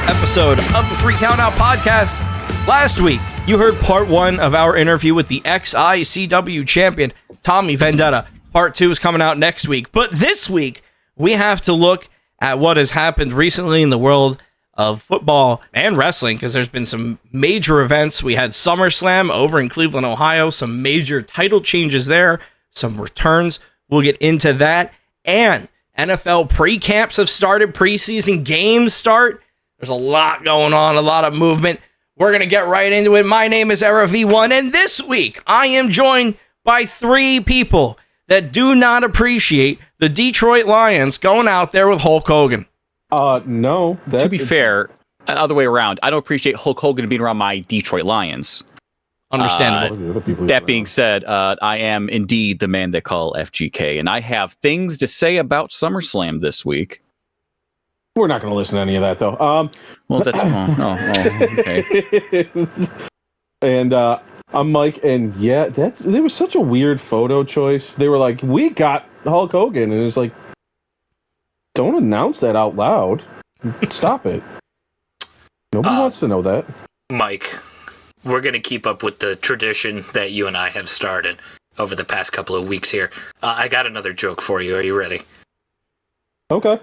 episode of the Free Countout Podcast. Last week, you heard part 1 of our interview with the XICW champion, Tommy Vendetta. Part 2 is coming out next week. But this week, we have to look at what has happened recently in the world of football and wrestling, because there's been some major events. We had SummerSlam over in Cleveland, Ohio, some major title changes there, some returns. We'll get into that. And NFL pre-camps have started, preseason games start. There's a lot going on, a lot of movement. We're going to get right into it. My name is Era V1, and this week I am joined by 3 people that do not appreciate the Detroit Lions going out there with Hulk Hogan. No. To be fair, other way around, I don't appreciate Hulk Hogan being around my Detroit Lions. Understandable. That being said, I am indeed the man they call FGK, and I have things to say about SummerSlam this week. We're not going to listen to any of that, though. Well, that's okay. And I'm Mike, and yeah, there was such a weird photo choice. They were like, "We got Hulk Hogan," and it was like, "Don't announce that out loud. Stop it. Nobody wants to know that." Mike, we're going to keep up with the tradition that you and I have started over the past couple of weeks here. I got another joke for you. Are you ready? Okay.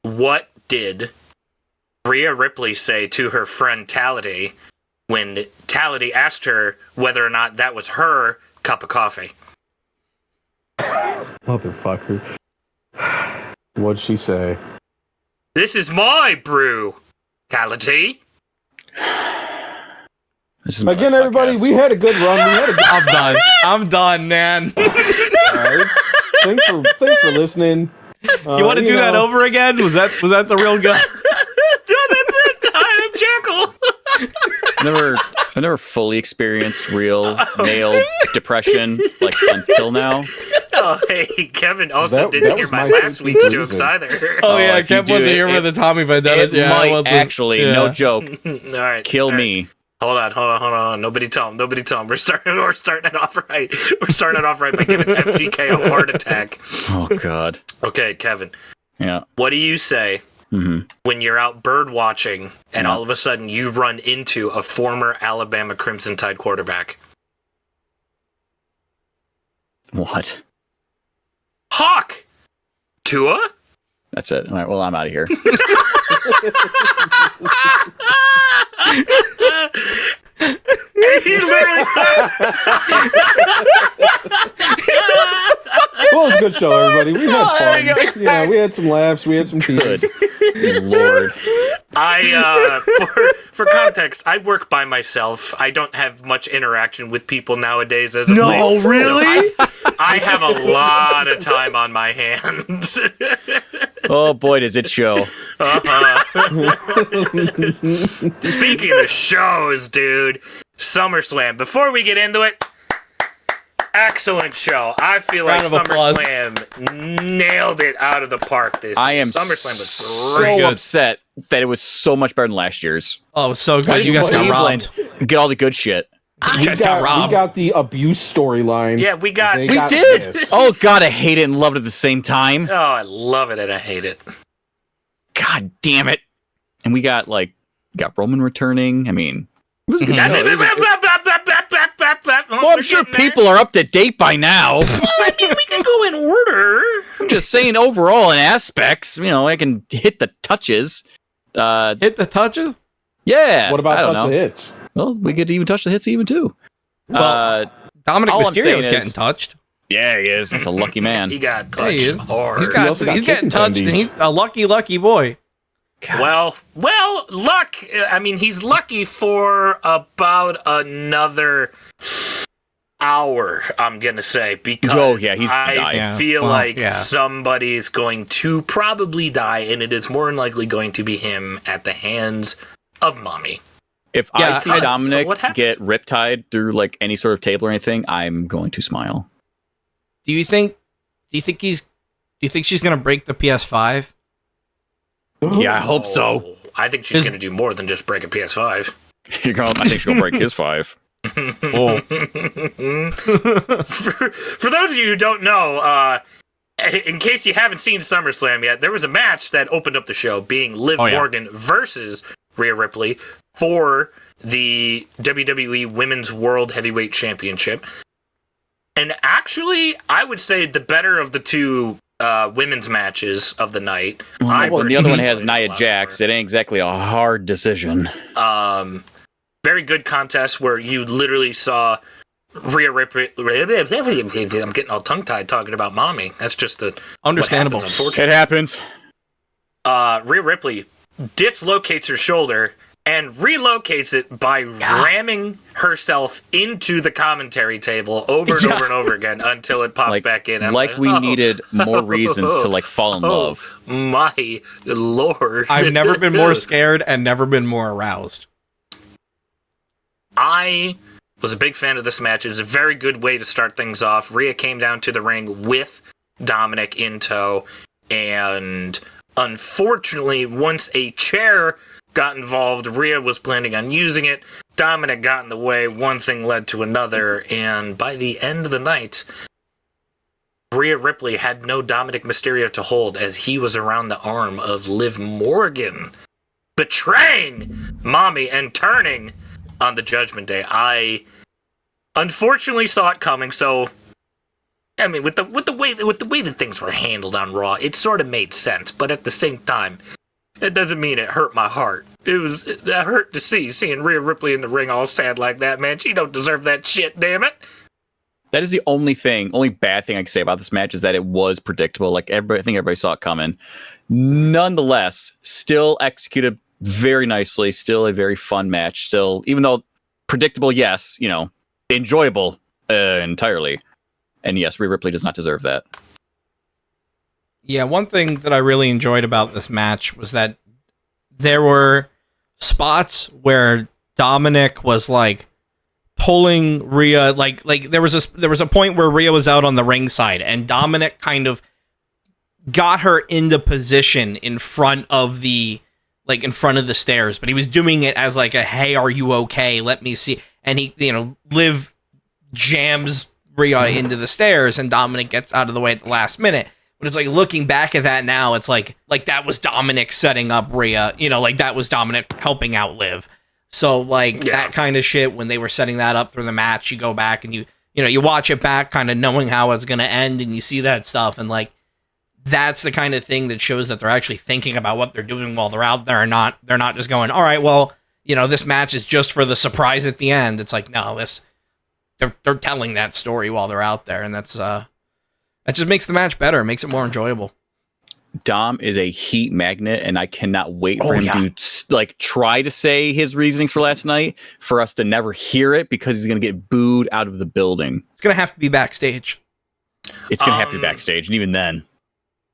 What did Rhea Ripley say to her friend Tality when Tality asked her whether or not that was her cup of coffee? Motherfucker. What'd she say? "This is my brew, Tality." Again, everybody, we had a good run. I'm done, man. All right. Thanks for listening. You want to do that over again? Was that the real guy? No, that's it. I am Jackal. I never fully experienced real male depression like until now. Oh, hey, Kevin also didn't hear my last week's jokes either. Oh yeah, Kev wasn't here for the Tommy Vendetta. It might actually, no joke. All right, kill me. Hold on. Nobody tell him. We're starting it off right. We're starting it off right by giving FGK a heart attack. Oh, God. Okay, Kevin. Yeah. What do you say when you're out bird watching and all of a sudden you run into a former Alabama Crimson Tide quarterback? What? Hawk! Tua? That's it. All right, well, I'm out of here. He literally Well, it was a good show, everybody. We had fun. Yeah, we had some laughs. We had some tears. Good Lord. For context, I work by myself. I don't have much interaction with people nowadays as of No, late. really? So I have a lot of time on my hands. Oh, boy, does it show. Speaking of shows, dude, SummerSlam. Before we get into it, excellent show. I feel like SummerSlam nailed it out of the park this year. I am SummerSlam was great. so upset that it was so much better than last year's. Oh, it was so good. You guys got robbed. Get all the good shit. You guys got robbed. We got the abuse storyline. Yeah, we did. This. Oh, God, I hate it and love it at the same time. Oh, I love it and I hate it. God damn it. And we got Roman returning. I mean, it was a good show. Well, I'm sure people are up to date by now. Well, I mean, we can go in order. I'm just saying, overall, in aspects, I can hit the touches. Hit the touches? Yeah. What about touch the hits? Well, we could even touch the hits even too. Well, Dominic Mysterio's getting touched. Yeah, he is. That's a lucky man. He got touched hard. He's getting touched, and he's a lucky boy. God. Well, luck. I mean, he's lucky for about another hour, I'm going to say, because I feel like somebody's going to probably die, and it is more than likely going to be him at the hands of Mommy. If I see Dominic get riptide through any sort of table or anything, I'm going to smile. Do you think she's going to break the PS5? Yeah, I hope so. I think she's going to do more than just break a PS5. I think she's going to break his 5. For those of you who don't know, in case you haven't seen SummerSlam yet, there was a match that opened up the show, being Liv Morgan versus Rhea Ripley for the WWE Women's World Heavyweight Championship. And actually, I would say the better of the two women's matches of the night. Well, the other one has Nia Jax. It ain't exactly a hard decision. Very good contest where you literally saw Rhea Ripley. I'm getting all tongue-tied talking about mommy. That's just the understandable. It happens. Rhea Ripley dislocates her shoulder and relocates it by ramming herself into the commentary table over and over and over again until it pops back in. We needed more reasons to fall in love. My lord. I've never been more scared and never been more aroused. I was a big fan of this match. It was a very good way to start things off. Rhea came down to the ring with Dominic in tow, and unfortunately, once a chair got involved, Rhea was planning on using it. Dominic got in the way. One thing led to another, and by the end of the night, Rhea Ripley had no Dominic Mysterio to hold as he was around the arm of Liv Morgan, betraying Mommy and turning on the Judgment Day. I unfortunately saw it coming, so I mean, with the way that things were handled on Raw, it sort of made sense. But at the same time, it doesn't mean it hurt my heart. That hurt to seeing Rhea Ripley in the ring all sad like that. Man, she don't deserve that shit. Damn it. That is the only bad thing I can say about this match is that it was predictable. I think everybody saw it coming. Nonetheless, still executed very nicely. Still a very fun match. Still, even though predictable, yes, enjoyable entirely. And yes, Rhea Ripley does not deserve that. Yeah, one thing that I really enjoyed about this match was that there were spots where Dominic was pulling Rhea, there was a point where Rhea was out on the ringside and Dominic kind of got her into position in front of the stairs, but he was doing it as a, hey, are you okay? Let me see. And he, Liv jams Rhea into the stairs and Dominic gets out of the way at the last minute. But it's looking back at that now, it's like that was Dominic setting up Rhea, that was Dominic helping out Liv. So that kind of shit, when they were setting that up for the match, you go back and you watch it back kind of knowing how it's going to end and you see that stuff. And that's the kind of thing that shows that they're actually thinking about what they're doing while they're out there and they're not just going, all right, well, this match is just for the surprise at the end. It's no, they're telling that story while they're out there. And that just makes the match better. It makes it more enjoyable. Dom is a heat magnet, and I cannot wait for him to try to say his reasonings for last night for us to never hear it because he's going to get booed out of the building. It's going to have to be backstage. It's going to have to be backstage, and even then.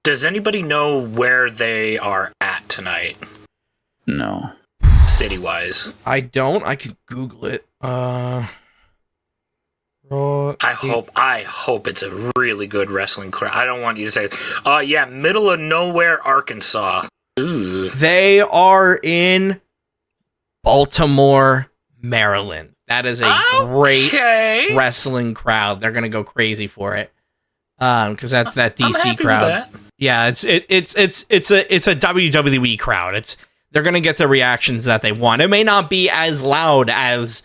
Does anybody know where they are at tonight? No. City-wise. I don't. I could Google it. I hope it's a really good wrestling crowd. I don't want you to say, middle of nowhere, Arkansas. Ooh. They are in Baltimore, Maryland. That is a great wrestling crowd. They're gonna go crazy for it, because that's that DC crowd. Yeah, it's a WWE crowd. They're gonna get the reactions that they want. It may not be as loud as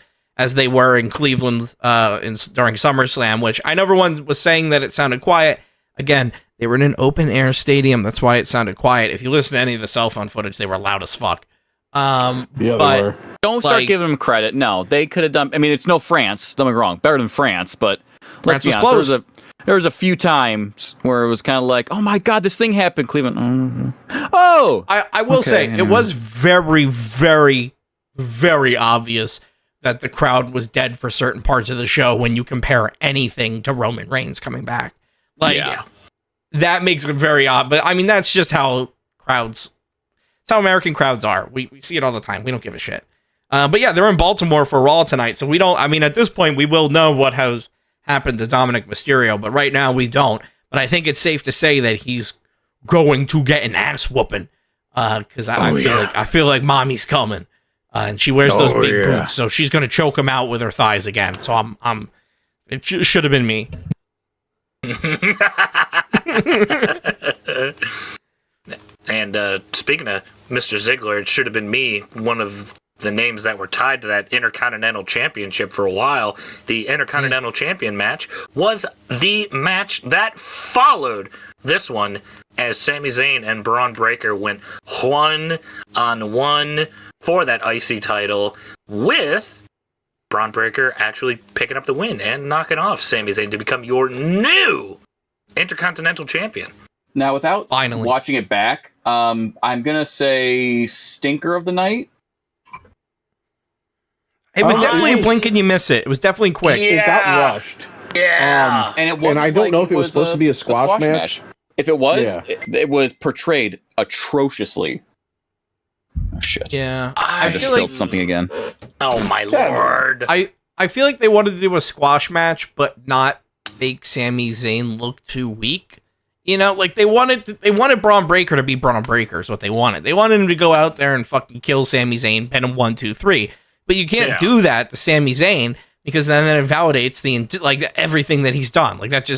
they were in Cleveland during SummerSlam, which I know everyone was saying that it sounded quiet. Again, they were in an open-air stadium. That's why it sounded quiet. If you listen to any of the cell phone footage, they were loud as fuck. They were. Don't start giving them credit. No, they could have done... I mean, it's no France. Don't get me wrong. Better than France, but let's be honest. There was a few times where it was kind of oh my God, this thing happened, Cleveland. Oh! I will say, it was very, very, very obvious that the crowd was dead for certain parts of the show when you compare anything to Roman Reigns coming back. That makes it very odd. But I mean, that's just how it's how American crowds are. We see it all the time. We don't give a shit. But yeah, they're in Baltimore for Raw tonight. So we don't, at this point, we will know what has happened to Dominic Mysterio. But right now we don't. But I think it's safe to say that he's going to get an ass whooping. Because I feel like mommy's coming. And she wears those big boots, so she's going to choke him out with her thighs again. So it should have been me. And speaking of Mr. Ziggler, it should have been me, one of the names that were tied to that Intercontinental Championship for a while. The Intercontinental Champion match was the match that followed this one, as Sami Zayn and Braun Breaker went 1-on-1 for that IC title, with Braun Breaker actually picking up the win and knocking off Sami Zayn to become your new Intercontinental Champion. Now, without watching it back, I'm going to say stinker of the night. It was definitely a blink and you miss it. It was definitely quick. It got rushed. Yeah. And I don't know if it was supposed to be a squash match. If it was, it was portrayed atrociously. Oh, shit. Yeah. I just spilled something again. Oh, my Lord. I feel like they wanted to do a squash match, but not make Sami Zayn look too weak. You know, like they wanted Braun Breaker to be Braun Breaker is what they wanted. They wanted him to go out there and fucking kill Sami Zayn, pin him 1, 2, 3. But you can't do that to Sami Zayn because then that invalidates everything that he's done. Like that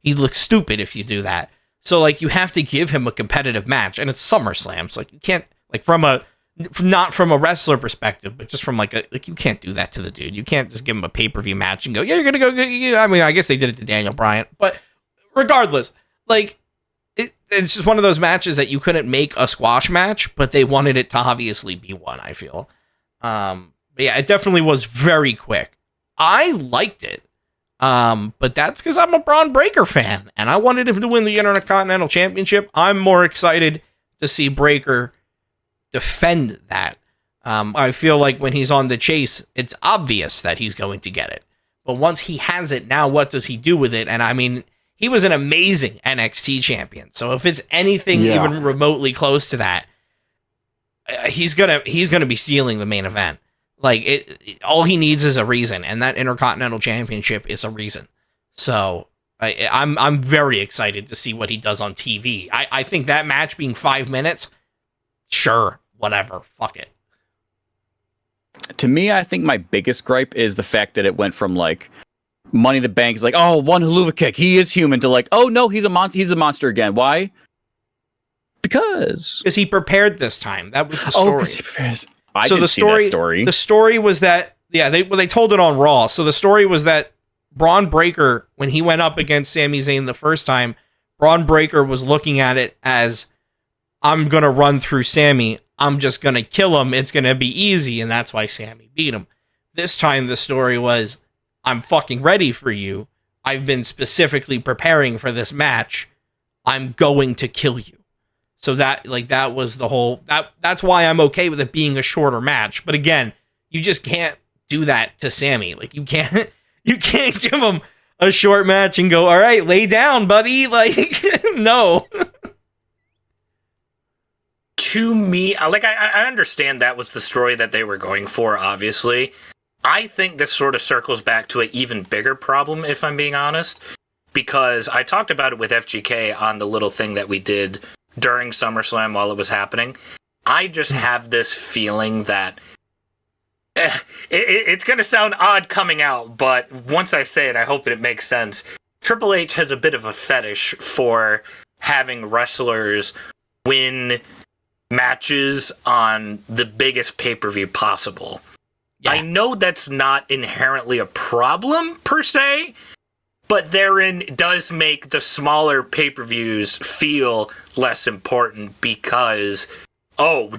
he looks stupid if you do that. So like you have to give him a competitive match, and it's SummerSlam. So like you can't not from a wrestler perspective, but just from you can't do that to the dude. You can't just give him a pay-per-view match and go, yeah, you're gonna go. I mean, I guess they did it to Daniel Bryan, but regardless, like it's just one of those matches that you couldn't make a squash match, but they wanted it to obviously be one. I feel. But yeah, it definitely was very quick. I liked it. But that's because I'm a Braun Breaker fan, and I wanted him to win the Intercontinental Championship. I'm more excited to see Breaker defend that. I feel like when he's on the chase, it's obvious that he's going to get it. But once he has it, now what does he do with it? And I mean, he was an amazing NXT champion. So if it's anything even remotely close to that, he's gonna be stealing the main event. Like all he needs is a reason, and that Intercontinental Championship is a reason. So I'm very excited to see what he does on TV. I think that match being 5 minutes, sure, whatever, fuck it. To me, I think my biggest gripe is the fact that it went from like Money in the Bank is like, oh, one haluva kick, he is human, to like, oh no, he's a monster again. Why? Because he prepared this time. That was the story. Oh, because he prepares. I didn't see that story. The story was that they told it on Raw. So the story was that Braun Breaker, when he went up against Sami Zayn the first time, Braun Breaker was looking at it as, I'm gonna run through Sami. I'm just gonna kill him. It's gonna be easy, and that's why Sami beat him. This time the story was, I'm fucking ready for you. I've been specifically preparing for this match. I'm going to kill you. So that was the whole, that's why I'm okay with it being a shorter match. But again, you just can't do that to Sami. Like you can't give him a short match and go, all right, lay down, buddy. Like, no. To me, I understand that was the story that they were going for, obviously. I think this sort of circles back to an even bigger problem, if I'm being honest, because I talked about it with FGK on the little thing that we did during SummerSlam while it was happening. I just have this feeling that it's going to sound odd coming out, but once I say it, I hope it makes sense. Triple H has a bit of a fetish for having wrestlers win matches on the biggest pay-per-view possible. Yeah. I know that's not inherently a problem, per se, but therein does make the smaller pay-per-views feel less important because,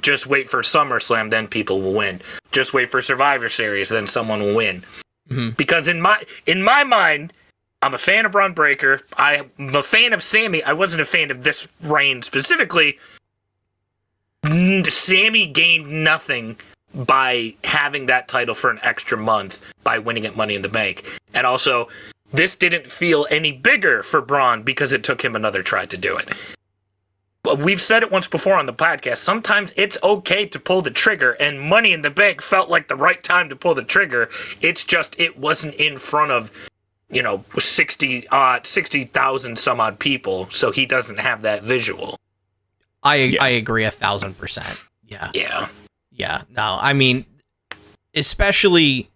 just wait for SummerSlam, then people will win. Just wait for Survivor Series, then someone will win. Mm-hmm. Because in my mind, I'm a fan of Braun Breaker. I'm a fan of Sami. I wasn't a fan of this reign specifically. Sami gained nothing by having that title for an extra month by winning at Money in the Bank. And also, this didn't feel any bigger for Braun because it took him another try to do it. But we've said it once before on the podcast, sometimes it's okay to pull the trigger, and Money in the Bank felt like the right time to pull the trigger. It's just, it wasn't in front of, 60,000 some odd people, so he doesn't have that visual. I agree 1,000%. Yeah. Yeah. Yeah. No, I mean, especially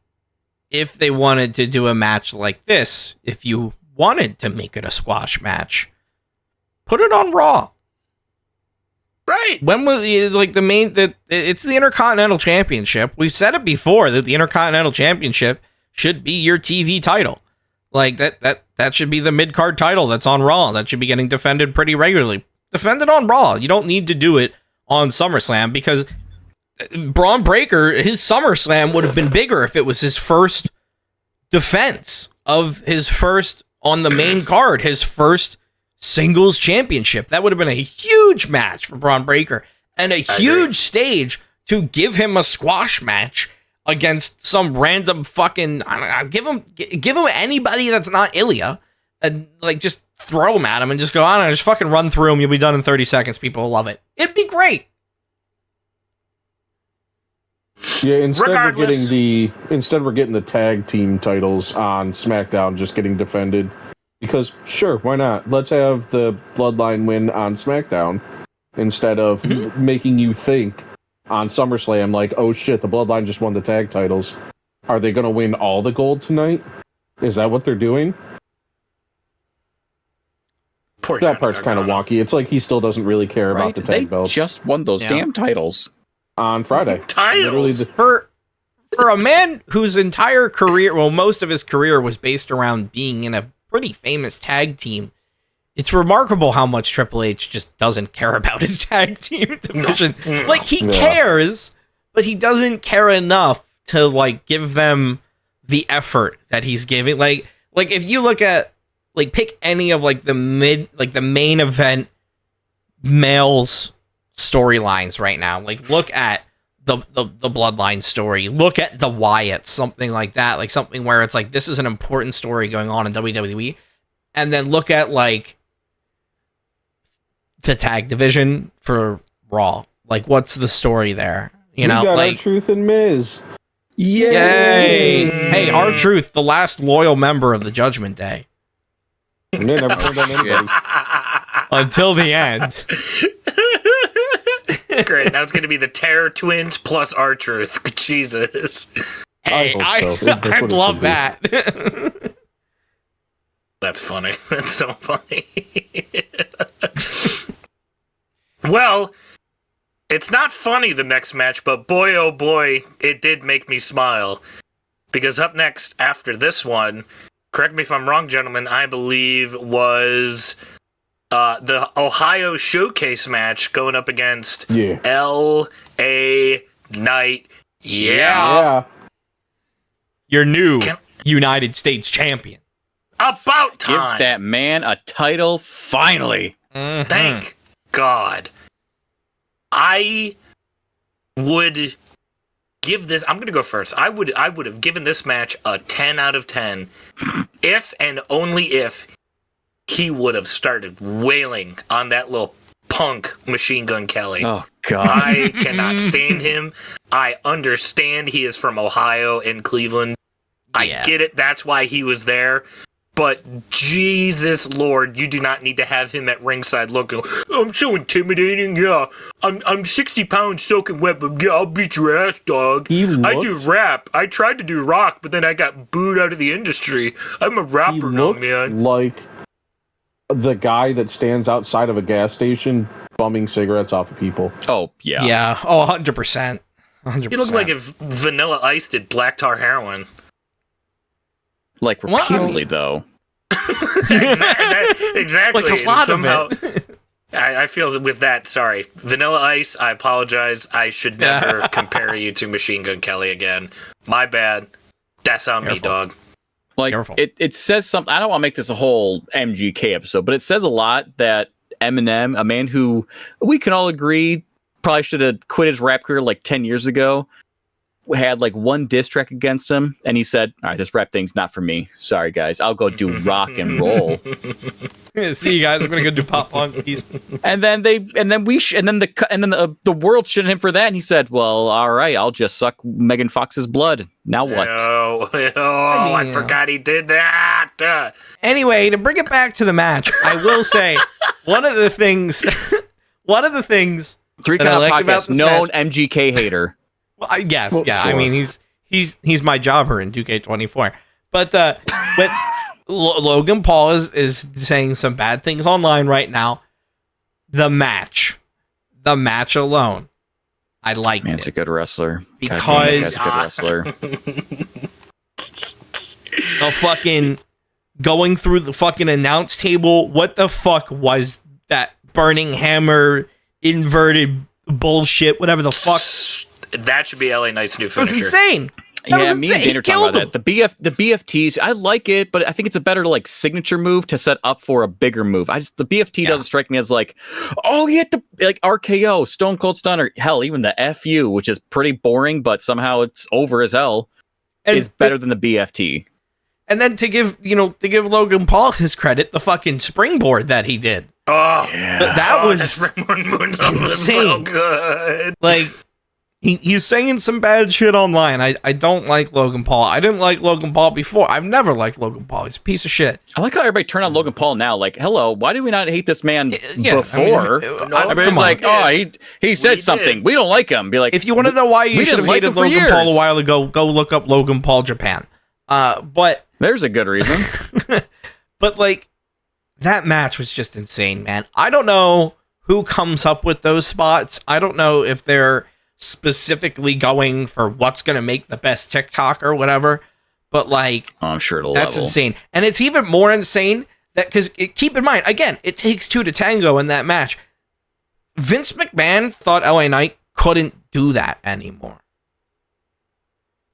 if they wanted to do a match like this, if you wanted to make it a squash match, put it on Raw. Right. When was like the main that it's the Intercontinental Championship. We've said it before that the Intercontinental Championship should be your TV title. Like that should be the mid-card title that's on Raw. That should be getting defended pretty regularly. Defend it on Raw. You don't need to do it on SummerSlam because Braun Breaker, his SummerSlam would have been bigger if it was his first defense of his first on the main card, his first singles championship. That would have been a huge match for Braun Breaker and a huge stage to give him a squash match against some random fucking, I don't know, give him anybody that's not Ilya and like just throw him at him and just go on and just fucking run through him. You'll be done in 30 seconds. People will love it. It'd be great. Yeah, instead we're getting the tag team titles on SmackDown just getting defended. Because, sure, why not? Let's have the Bloodline win on SmackDown instead of making you think on SummerSlam, like, oh shit, the Bloodline just won the tag titles. Are they going to win all the gold tonight? Is that what they're doing? That part's kind of wonky. It's like he still doesn't really care about the tag belts. They just won those damn titles. On Friday. Titles? For a man whose entire career, well, most of his career was based around being in a pretty famous tag team, it's remarkable how much Triple H just doesn't care about his tag team division. No. Like, he cares, but he doesn't care enough to, like, give them the effort that he's giving. Like if you look at, like, pick any of, like, the main event males storylines right now. Like, look at the Bloodline story. Look at the Wyatts, something like that. Like, something where it's like, this is an important story going on in WWE. And then look at, like, the tag division for Raw. Like, what's the story there? You know, got like R-Truth and Miz. Yay! Hey, R-Truth, the last loyal member of the Judgment Day. And they never turned on anybody. Until the end. Great. Now it's going to be the Terror Twins plus R-Truth. Jesus. Hey, I'd love that. That's funny. That's so funny. Well, it's not funny, the next match, but boy, oh boy, it did make me smile. Because up next, after this one, correct me if I'm wrong, gentlemen, I believe was the Ohio Showcase match going up against L.A. Knight. Yeah. Your new United States champion. About time. Give that man a title, finally. Mm-hmm. Thank God. I would give this, I'm going to go first. I would have given this match a 10 out of 10 if and only if he would have started wailing on that little punk Machine Gun Kelly. Oh, God. I cannot stand him. I understand he is from Ohio and Cleveland. I get it. That's why he was there. But Jesus Lord, you do not need to have him at ringside looking, I'm so intimidating, yeah. I'm 60 pounds soaking wet, but yeah, I'll beat your ass, dog. I do rap. I tried to do rock, but then I got booed out of the industry. I'm a rapper now, man. Like the guy that stands outside of a gas station bumming cigarettes off of people. Oh, yeah. Yeah. Oh, 100%. 100%. He looked like if Vanilla Ice did black tar heroin. Like, repeatedly, though. Exactly. Like a lot of it. I feel that with that, sorry. Vanilla Ice, I apologize. I should never compare you to Machine Gun Kelly again. My bad. That's on me, dog. Like, it says something. I don't want to make this a whole MGK episode, but it says a lot that Eminem, a man who we can all agree probably should have quit his rap career like 10 years ago, had like one diss track against him, and he said, all right, this rap thing's not for me. Sorry, guys. I'll go do rock and roll. See you guys. I'm gonna go do pop punk. Peace. And then the world shitted him for that, and he said, well, all right, I'll just suck Megan Fox's blood. Now what? I forgot he did that. Anyway, to bring it back to the match, I will say one of the things Three that I Count liked about Podcast, this known match, MGK hater. Well, yeah. Sure. I mean, he's my jobber in 2K24. But Logan Paul is saying some bad things online right now. The match alone, I like. Man's a good wrestler. Because a good wrestler. The fucking going through the fucking announce table. What the fuck was that burning hammer inverted bullshit? Whatever the fuck. That should be LA Knight's new finisher. It was insane. Me and Dana are talking about that. The BFTs, I like it, but I think it's a better like signature move to set up for a bigger move. The BFT doesn't strike me as like, oh, you hit the like RKO, Stone Cold Stunner, hell, even the FU, which is pretty boring, but somehow it's over as hell, is better than the BFT. And then to give Logan Paul his credit, the fucking springboard that he did. Oh, that was insane. So good. Like. He's saying some bad shit online. I don't like Logan Paul. I didn't like Logan Paul before. I've never liked Logan Paul. He's a piece of shit. I like how everybody turned on Logan Paul now. Like, hello, why did we not hate this man before? Everybody's like, he said something. Did. We don't like him. Be like, if you want to know why you should have hated Logan Paul a while ago, go look up Logan Paul Japan. But there's a good reason. But like, that match was just insane, man. I don't know who comes up with those spots. I don't know if they're specifically going for what's going to make the best TikTok or whatever, but like, I'm sure it'll that's level. Insane. And it's even more insane that because keep in mind, again, it takes two to tango in that match. Vince McMahon thought LA Knight couldn't do that anymore.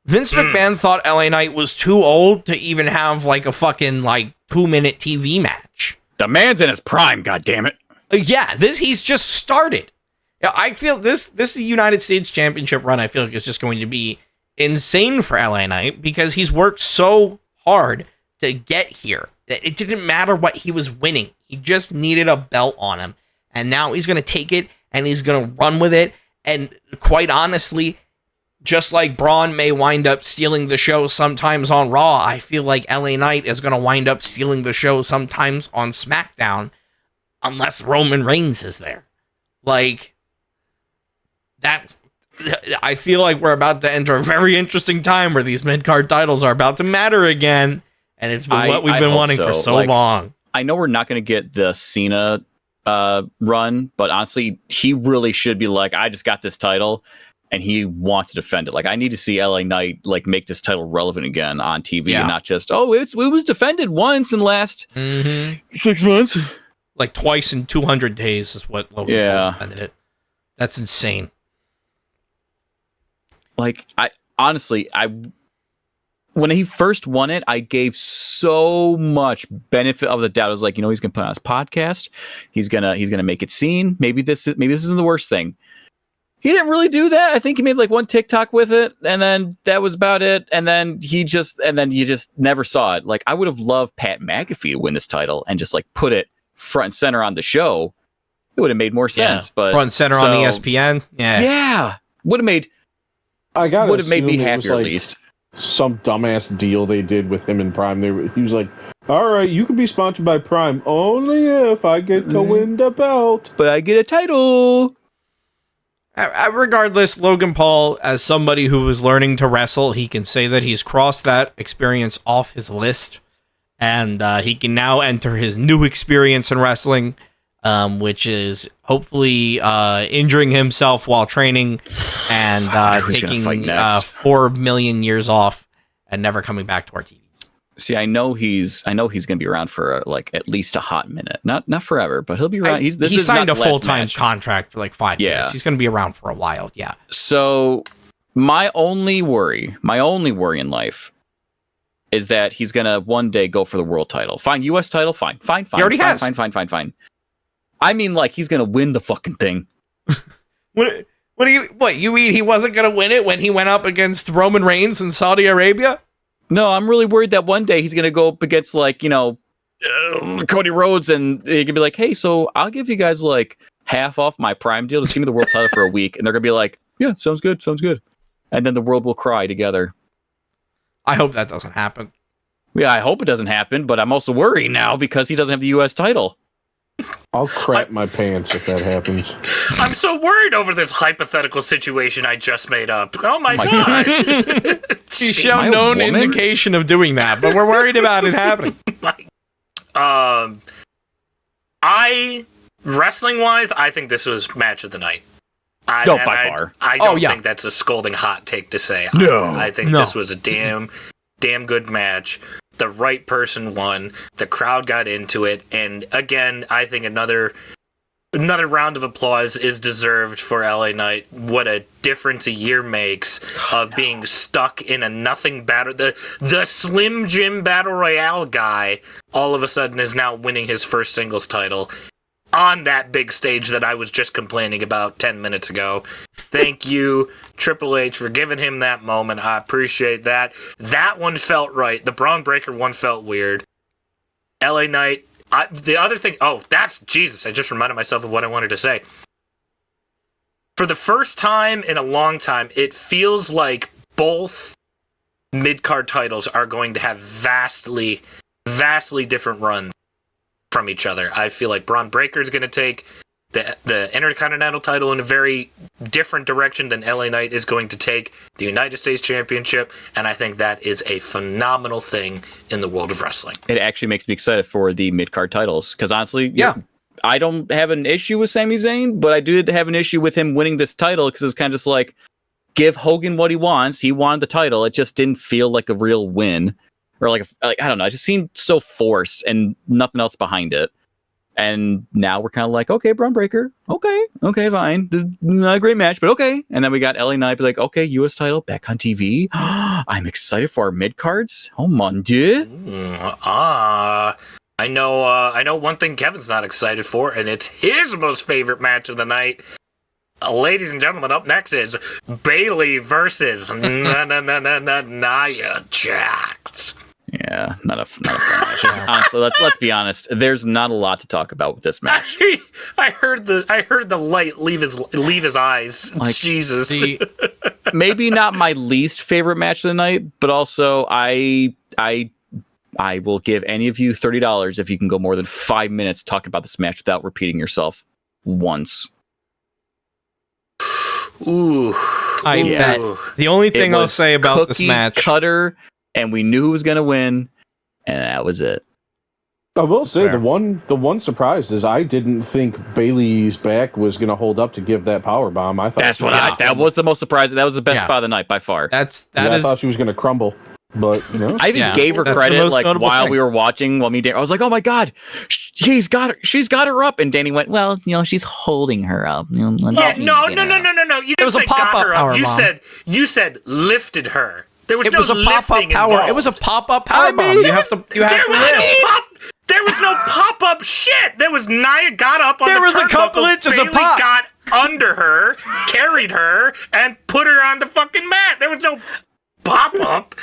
Vince McMahon thought LA Knight was too old to even have like a fucking like 2-minute TV match. The man's in his prime, goddammit. He's just started. Yeah, I feel this United States Championship run, I feel like, is just going to be insane for LA Knight because he's worked so hard to get here. It didn't matter what he was winning. He just needed a belt on him. And now he's going to take it and he's going to run with it. And quite honestly, just like Braun may wind up stealing the show sometimes on Raw, I feel like LA Knight is going to wind up stealing the show sometimes on SmackDown unless Roman Reigns is there. Like, I feel like we're about to enter a very interesting time where these mid-card titles are about to matter again, and it's been what we've been wanting for so long. I know we're not going to get the Cena run, but honestly, he really should be like, I just got this title, and he wants to defend it. Like, I need to see LA Knight like make this title relevant again on TV, and not just it was defended once in the last 6 months, like twice in 200 days is what Logan Paul defended it. That's insane. Like, when he first won it, I gave so much benefit of the doubt. I was like, he's gonna put on his podcast. He's gonna make it seen. Maybe this isn't the worst thing. He didn't really do that. I think he made like one TikTok with it, and then that was about it. And then you just never saw it. Like, I would have loved Pat McAfee to win this title and just like put it front and center on the show. It would have made more sense. But front and center on ESPN. Would have made. Would have made me happier at least. Some dumbass deal they did with him in Prime. He was like, all right, you can be sponsored by Prime only if I get to win the belt. But I get a title. Regardless, Logan Paul, as somebody who is learning to wrestle, he can say that he's crossed that experience off his list. And he can now enter his new experience in wrestling, which is hopefully injuring himself while training and taking 4 million years off and never coming back to our TVs. See, I know he's going to be around for like at least a hot minute, not forever, but he'll be around. He signed a full-time contract for like 5 years. He's going to be around for a while. Yeah. So my only worry in life is that he's going to one day go for the world title. Fine, US title, fine. He already has. Fine. I mean, like, he's going to win the fucking thing. What you mean he wasn't going to win it when he went up against Roman Reigns in Saudi Arabia? No, I'm really worried that one day he's going to go up against, like, Cody Rhodes, and he can be like, hey, so I'll give you guys, like, half off my Prime deal. Just give me the world title for a week. And they're going to be like, yeah, sounds good. And then the world will cry together. I hope that doesn't happen. Yeah, I hope it doesn't happen, but I'm also worried now because he doesn't have the U.S. title. I'll crap my pants if that happens. I'm so worried over this hypothetical situation I just made up. Oh my God. She's shown no indication of doing that, but we're worried about it happening. Wrestling-wise, I think this was match of the night. By far. I don't think that's a scolding hot take to say. No. I think this was a damn good match. The right person won. The crowd got into it. And again, I think another round of applause is deserved for LA Knight. What a difference a year makes of being stuck in a nothing battle. The Slim Jim Battle Royale guy all of a sudden is now winning his first singles title on that big stage that I was just complaining about 10 minutes ago. Thank you, Triple H, for giving him that moment. I appreciate that. That one felt right. The Braun Breaker one felt weird. LA Knight. The other thing, that's Jesus. I just reminded myself of what I wanted to say. For the first time in a long time, it feels like both mid-card titles are going to have vastly different runs from each other. I feel like Braun Breaker is going to take the Intercontinental title in a very different direction than LA Knight is going to take the United States Championship, and I think that is a phenomenal thing in the world of wrestling. It actually makes me excited for the mid-card titles, because honestly, I don't have an issue with Sami Zayn, but I did have an issue with him winning this title, because it was kind of just like, give Hogan what he wants. He wanted the title. It just didn't feel like a real win. Or like I don't know, it just seemed so forced and nothing else behind it. And now we're kind of like, okay, Braun Breaker, okay, fine. Not a great match, but okay. And then we got LA Knight, be like, okay, US title back on TV. I'm excited for our mid cards. Oh mon dieu. I know one thing Kevin's not excited for, and it's his most favorite match of the night. Ladies and gentlemen, up next is Bayley versus Nia Jax. Yeah, not a fun match. Honestly, let's be honest. There's not a lot to talk about with this match. I heard the light leave his eyes. Like, Jesus. Maybe not my least favorite match of the night, but also I will give any of you $30 if you can go more than 5 minutes talking about this match without repeating yourself once. Ooh. I bet. The only thing I'll say about this match, cutter, and we knew who was going to win, and that was it. I will say the one surprise is I didn't think Bayley's back was going to hold up to give that power bomb. I thought that was the most surprising. That was the best spot of the night by far. I thought she was going to crumble. But I even gave her credit while we were watching. While I was like, "Oh my god, she's got her up!" And Danny went, "Well, she's holding her up." No. You didn't say got her up. You said lifted her. There was no lifting involved. It was a pop-up power bomb. You have to lift. There was no pop-up shit. There was Nia got up on the turnbuckle. There was a couple inches of pop. Got under her, carried her, and put her on the fucking mat. There was no pop-up.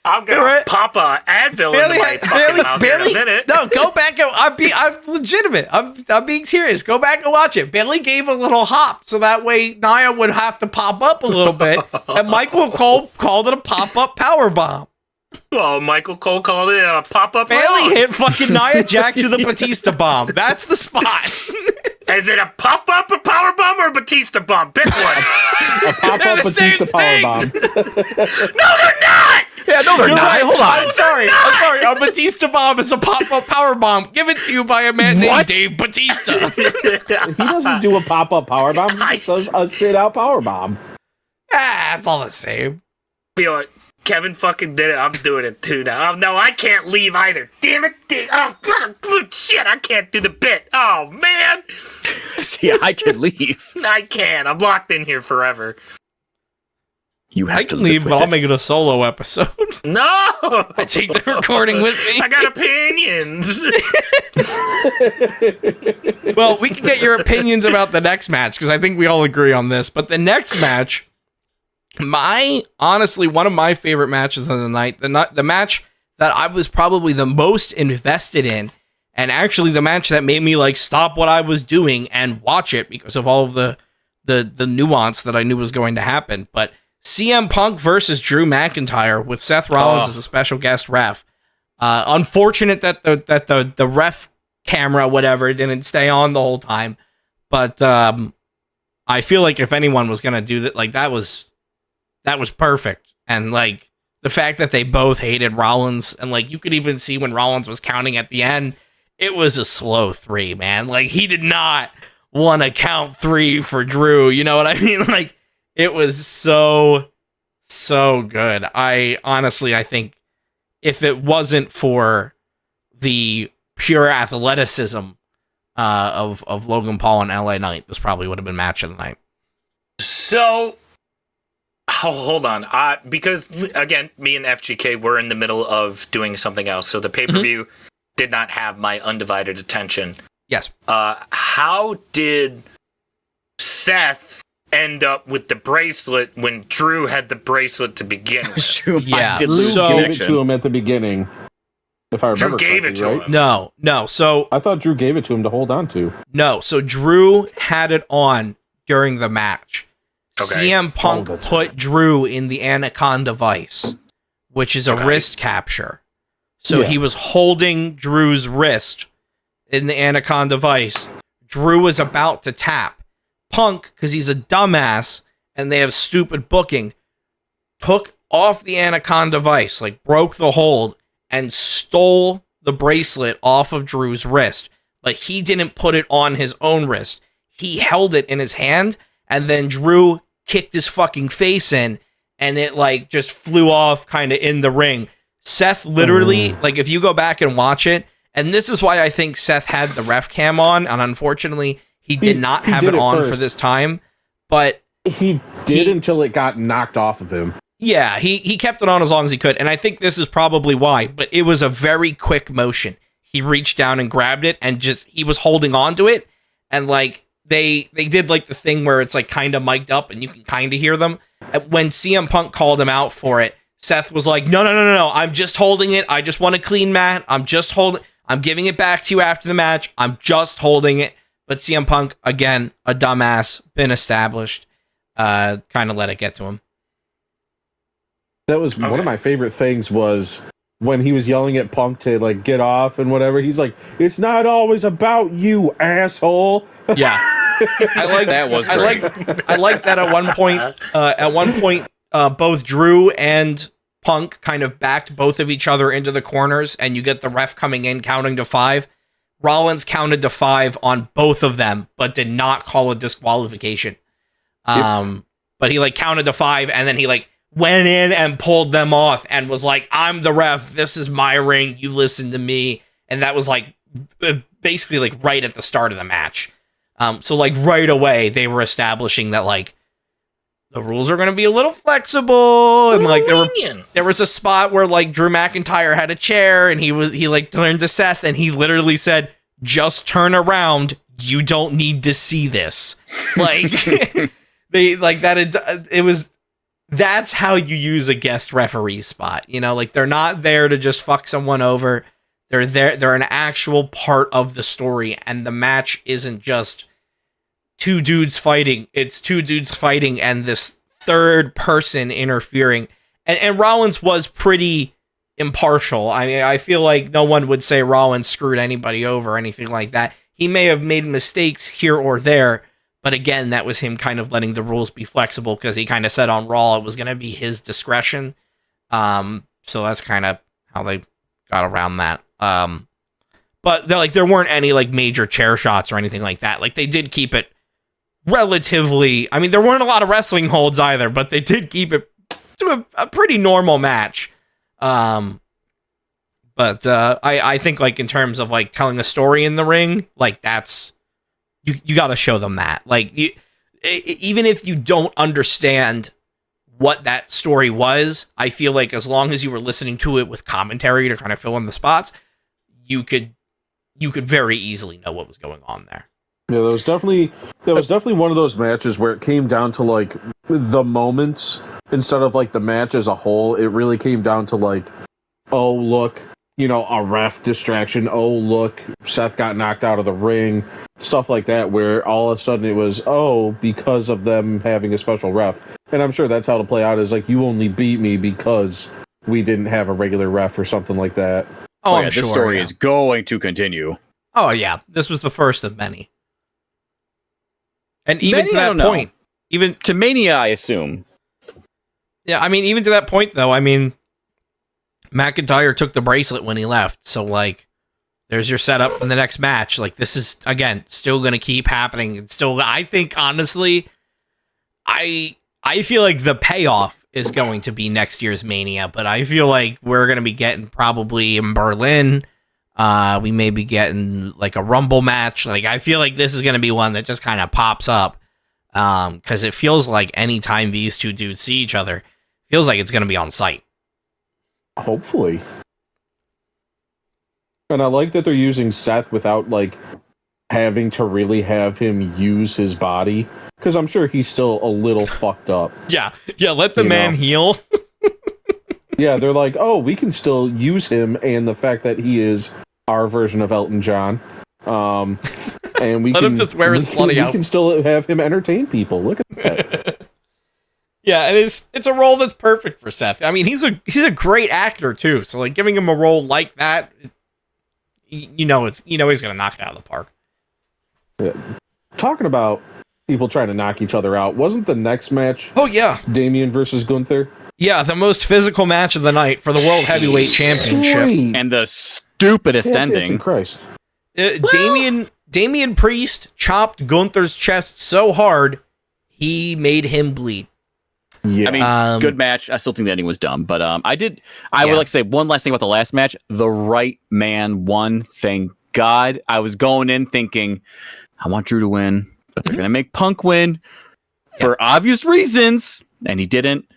I'm gonna pop a Advil into my fucking mouth in a minute. No, go back and I'm legitimate. I'm being serious. Go back and watch it. Bayley gave a little hop, so that way Nia would have to pop up a little bit, and Michael Cole called it a pop-up power bomb. Oh, Michael Cole called it a pop-up. Bayley hit fucking Nia Jax with a Batista bomb. That's the spot. Is it a pop-up, a power bomb, or a Batista bomb? Pick one. A pop-up Batista power bomb. No, they're not. Yeah, no, they're not. Right. Hold on. I'm sorry. A Batista bomb is a pop-up power bomb given to you by a man named Dave Batista. He doesn't do a pop-up power bomb. He does a straight-out power bomb. It's all the same. You know what? Kevin fucking did it. I'm doing it too now. Oh, no, I can't leave either. Damn it. Oh, shit. I can't do the bit. Oh, man. See, I could leave. I can. I'm locked in here forever. I can leave, but I'll make it a solo episode. No! I take the recording with me. I got opinions. Well, we can get your opinions about the next match, because I think we all agree on this. But the next match, honestly, one of my favorite matches of the night, the match that I was probably the most invested in, and actually the match that made me stop what I was doing and watch it because of all of the nuance that I knew was going to happen. But CM Punk versus Drew McIntyre with Seth Rollins as a special guest ref. Unfortunate that the ref camera, whatever, it didn't stay on the whole time. But I feel like if anyone was gonna do that, like that was perfect. And like the fact that they both hated Rollins, and like you could even see when Rollins was counting at the end, it was a slow 3, man. Like he did not want to count 3 for Drew. You know what I mean? Like it was so good. I think if it wasn't for the pure athleticism of Logan Paul and LA Knight, this probably would have been match of the night. So, hold on. Because, again, me and FGK were in the middle of doing something else, so the pay-per-view did not have my undivided attention. Yes. How did Seth end up with the bracelet when Drew had the bracelet to begin with? Yeah. Drew gave it to him at the beginning. If I remember, Drew gave it to him. No. So I thought Drew gave it to him to hold on to. No. So Drew had it on during the match. Okay. CM Punk put Drew in the Anaconda Vice, which is a wrist capture. So he was holding Drew's wrist in the Anaconda Vice. Drew was about to tap. Punk, because he's a dumbass and they have stupid booking, took off the Anaconda Vice, like broke the hold, and stole the bracelet off of Drew's wrist. But he didn't put it on his own wrist. He held it in his hand, and then Drew kicked his fucking face in, and it like just flew off kind of in the ring. Seth literally, like if you go back and watch it, and this is why I think Seth had the ref cam on, and unfortunately he did not have it on for this time, but he did until it got knocked off of him. Yeah, he kept it on as long as he could, and I think this is probably why, but it was a very quick motion. He reached down and grabbed it, and just, he was holding on to it, and like, they did like the thing where it's like kind of mic'd up, and you can kind of hear them. When CM Punk called him out for it, Seth was like, no, I'm just holding it, I just want a clean mat, I'm giving it back to you after the match, I'm just holding it. But CM Punk, again, a dumbass, been established, kind of let it get to him. That was one of my favorite things was when he was yelling at Punk to like get off and whatever. He's like, "It's not always about you, asshole." Yeah, I like that. Was great. I like that at one point. Both Drew and Punk kind of backed both of each other into the corners, and you get the ref coming in counting to 5. Rollins counted to 5 on both of them, but did not call a disqualification. But he like counted to 5, and then he like went in and pulled them off and was like, I'm the ref, this is my ring, you listen to me. And that was like basically like right at the start of the match. So like right away they were establishing that like the rules are going to be a little flexible, and like there was a spot where like Drew McIntyre had a chair, and he like turned to Seth and he literally said, just turn around, you don't need to see this. Like they like that it was. That's how you use a guest referee spot. You know, like they're not there to just fuck someone over. They're an actual part of the story, and the match isn't just two dudes fighting. It's two dudes fighting and this third person interfering. And Rollins was pretty impartial. I mean, I feel like no one would say Rollins screwed anybody over or anything like that. He may have made mistakes here or there, but again, that was him kind of letting the rules be flexible because he kind of said on Raw it was going to be his discretion. So that's kind of how they got around that. But there weren't any like major chair shots or anything like that. Like they did keep it relatively. I mean, there weren't a lot of wrestling holds either, but they did keep it to a pretty normal match. But I think like in terms of like telling a story in the ring, like that's. You got to show them that. Like, even if you don't understand what that story was, I feel like as long as you were listening to it with commentary to kind of fill in the spots, you could very easily know what was going on there. Yeah, that was definitely one of those matches where it came down to like the moments instead of like the match as a whole. It really came down to like, oh look, you know, a ref distraction. Oh look, Seth got knocked out of the ring. Stuff like that, where all of a sudden it was, oh, because of them having a special ref. And I'm sure that's how to play out, is like, you only beat me because we didn't have a regular ref or something like that. Oh, yeah, this story is going to continue. Oh yeah, this was the first of many. And even Many, to that point, even to Mania, I assume. Yeah, I mean, even to that point, though, I mean, McIntyre took the bracelet when he left, so, like, there's your setup for the next match. Like, this is, again, still going to keep happening. It's still, I think, honestly, I feel like the payoff is going to be next year's Mania, but I feel like we're going to be getting probably in Berlin. We may be getting, like, a Rumble match. Like, I feel like this is going to be one that just kind of pops up, because it feels like anytime these two dudes see each other, feels like it's going to be on site. Hopefully. And I like that they're using Seth without, like, having to really have him use his body. Because I'm sure he's still a little fucked up. Yeah, let the man heal. Yeah, they're like, oh, we can still use him and the fact that he is our version of Elton John. And we Let him just wear his slutty outfit. We can still have him entertain people. Look at that. Yeah, and it's a role that's perfect for Seth. I mean, he's a great actor too. So like giving him a role like that, he's gonna knock it out of the park. Yeah. Talking about people trying to knock each other out, wasn't the next match? Oh yeah, Damian versus Gunther. Yeah, the most physical match of the night for the World Heavyweight Championship, and the stupidest ending. Christ. Damian Priest chopped Gunther's chest so hard he made him bleed. Yeah. I mean, good match. I still think the ending was dumb, but I would like to say one last thing about the last match. The right man won. Thank God. I was going in thinking, I want Drew to win, but they're going to make Punk win for obvious reasons, and he didn't.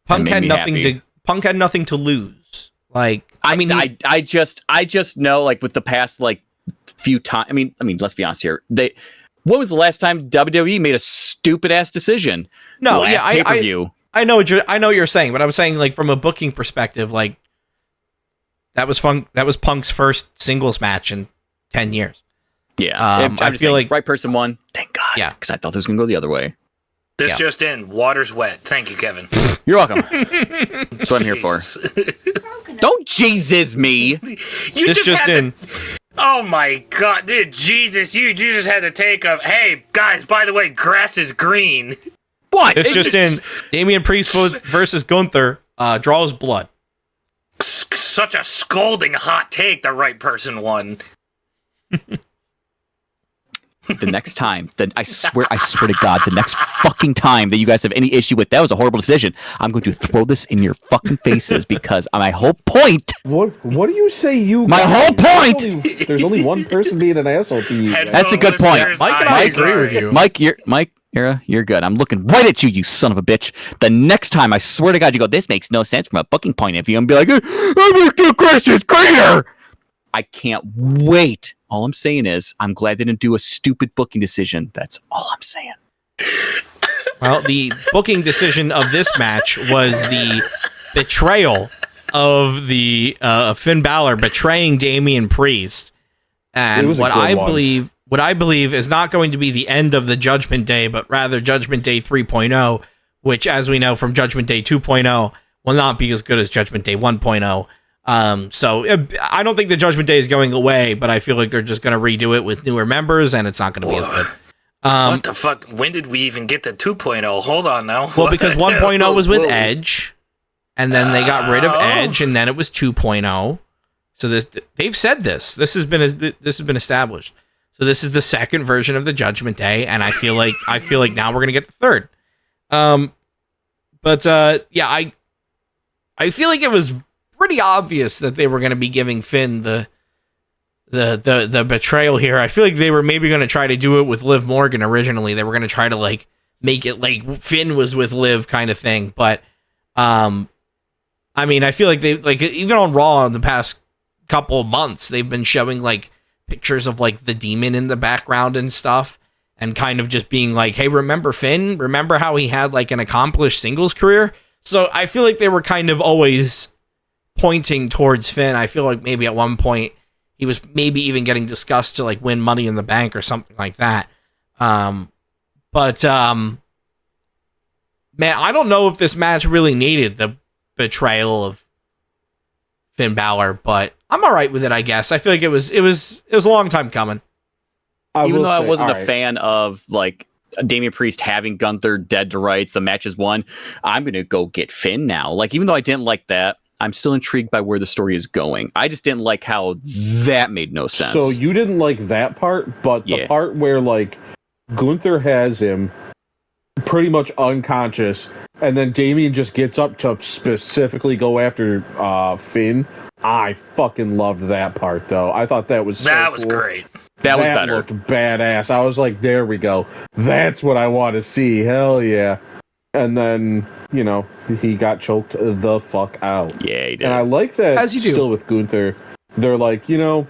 Punk had nothing to lose. Like, I just know, like, with the past, like, few times. I mean, let's be honest here. When was the last time WWE made a stupid ass decision? No, pay-per-view. I know what you're saying, but I'm saying, like, from a booking perspective, like, that was Punk's first singles match in 10 years. Yeah, I feel like right person won. Thank God. Yeah, because I thought this was gonna go the other way. This just in: water's wet. Thank you, Kevin. You're welcome. That's what I'm here for. Don't Jesus me. You just in. Oh my God, dude, Jesus, you just had to take a, hey, guys, by the way, grass is green. What? It's just in. Damian Priest versus Gunther draws blood. Such a scolding hot take, the right person won. The next time, I swear to God, the next fucking time that you guys have any issue with that was a horrible decision, I'm going to throw this in your fucking faces because my whole point. What do you say? Whole point. There's only one person being an asshole to you. That's a good point. Mike and I agree with you. Mike, you're good. I'm looking right at you, you son of a bitch. The next time, I swear to God, you go, this makes no sense from a booking point of view, and be like, the grass is greener. I can't wait. All I'm saying is, I'm glad they didn't do a stupid booking decision. That's all I'm saying. Well, the booking decision of this match was the betrayal of the Finn Balor betraying Damian Priest, and what I believe is not going to be the end of the Judgment Day, but rather Judgment Day 3.0, which, as we know from Judgment Day 2.0, will not be as good as Judgment Day 1.0. So I don't think the Judgment Day is going away, but I feel like they're just going to redo it with newer members, and it's not going to be as good. What the fuck? When did we even get the 2.0? Hold on now. Well, because 1.0 was with Edge, and then they got rid of Edge, and then it was 2.0. So they've said this. This has been established. So this is the second version of the Judgment Day, and I feel like now we're gonna get the third. I feel like it was pretty obvious that they were going to be giving Finn the betrayal here. I feel like they were maybe going to try to do it with Liv Morgan originally. They were going to try to like make it like Finn was with Liv kind of thing. But I mean, I feel like they like even on Raw in the past couple of months, they've been showing like pictures of like the demon in the background and stuff, and kind of just being like, hey, remember Finn? Remember how he had like an accomplished singles career? So I feel like they were kind of always pointing towards Finn. I feel like maybe at one point he was maybe even getting discussed to like win Money in the Bank or something like that. Man, I don't know if this match really needed the betrayal of Finn Balor, but I'm all right with it, I guess. I feel like it was a long time coming. Even though I wasn't a fan of like Damian Priest having Gunther dead to rights, the match is won, I'm gonna go get Finn now. Like, even though I didn't like that, I'm still intrigued by where the story is going. I just didn't like how that made no sense. So you didn't like that part, but the part where like Gunther has him pretty much unconscious, and then Damian just gets up to specifically go after Finn. I fucking loved that part, though. I thought that was so that was cool. Great. That was better. Looked badass. I was like, there we go. That's what I want to see. Hell yeah. And then, you know, he got choked the fuck out. Yeah, he did. And I like that As you do. still with Gunther. They're like, you know,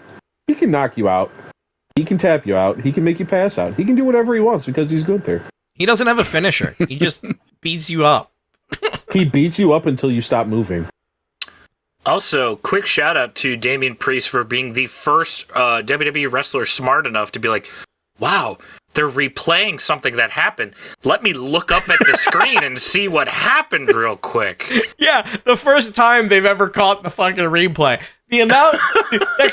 he can knock you out. He can tap you out. He can make you pass out. He can do whatever he wants because he's Gunther. He doesn't have a finisher. He just beats you up. He beats you up until you stop moving. Also, quick shout out to Damian Priest for being the first WWE wrestler smart enough to be like, wow, they're replaying something that happened. Let me look up at the screen and see what happened real quick. Yeah, the first time they've ever caught the fucking replay. The amount that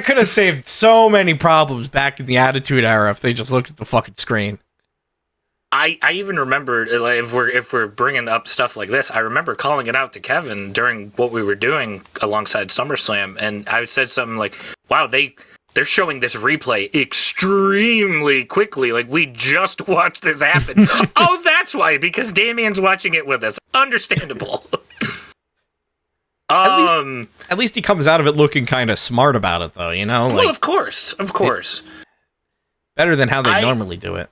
could have saved so many problems back in the Attitude Era if they just looked at the fucking screen. I even remember, like, if we're bringing up stuff like this, I remember calling it out to Kevin during what we were doing alongside SummerSlam, and I said something like, wow, they're showing this replay extremely quickly. Like, we just watched this happen. Oh, that's why, because Damian's watching it with us. Understandable. At least he comes out of it looking kind of smart about it, though, you know? Like, well, of course. Better than how they normally do it.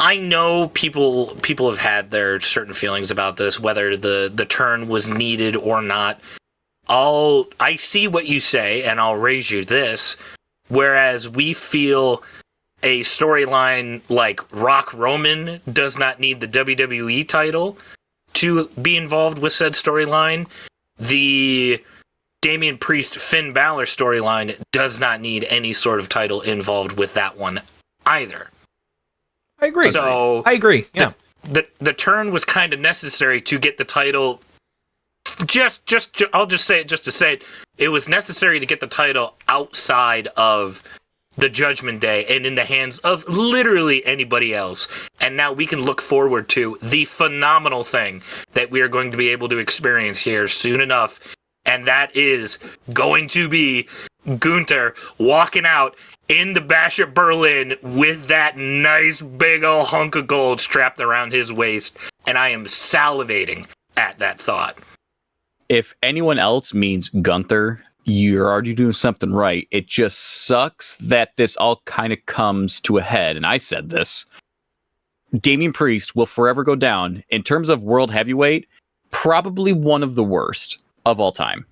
I know people have had their certain feelings about this, whether the turn was needed or not. I see what you say, and I'll raise you this. Whereas we feel a storyline like Rock Roman does not need the WWE title to be involved with said storyline, the Damian Priest Finn Balor storyline does not need any sort of title involved with that one either. I agree. So I agree. Yeah. The turn was kind of necessary to get the title. I'll just say it just to say it. It was necessary to get the title outside of the Judgment Day and in the hands of literally anybody else. And now we can look forward to the phenomenal thing that we are going to be able to experience here soon enough. And that is going to be Gunther walking out in the Bash at Berlin with that nice big old hunk of gold strapped around his waist. And I am salivating at that thought. If anyone else means Gunther, you're already doing something right. It just sucks that this all kind of comes to a head. And I said this. Damian Priest will forever go down, in terms of world heavyweight, probably one of the worst of all time.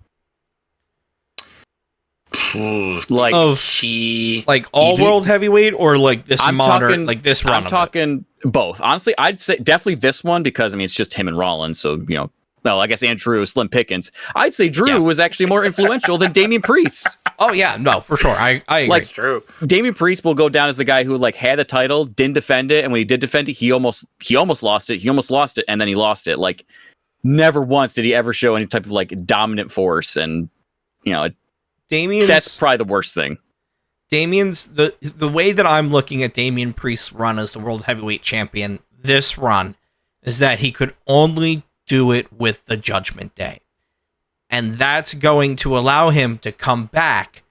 Like all world heavyweight, or like this modern, like this run? I'm talking both. Honestly, I'd say definitely this one, because I mean it's just him and Rollins, so you know. Well, I guess Andrew is Slim Pickens. I'd say Drew was actually more influential than Damian Priest. Oh yeah, no, for sure. I agree. Like, true. Damian Priest will go down as the guy who like had the title, didn't defend it, and when he did defend it, he almost lost it. He almost lost it, and then he lost it. Like, never once did he ever show any type of like dominant force, and you know, that's probably the worst thing. Damian's the way that I'm looking at Damian Priest's run as the world heavyweight champion this run is that he could only do it with the Judgment Day. And that's going to allow him to come back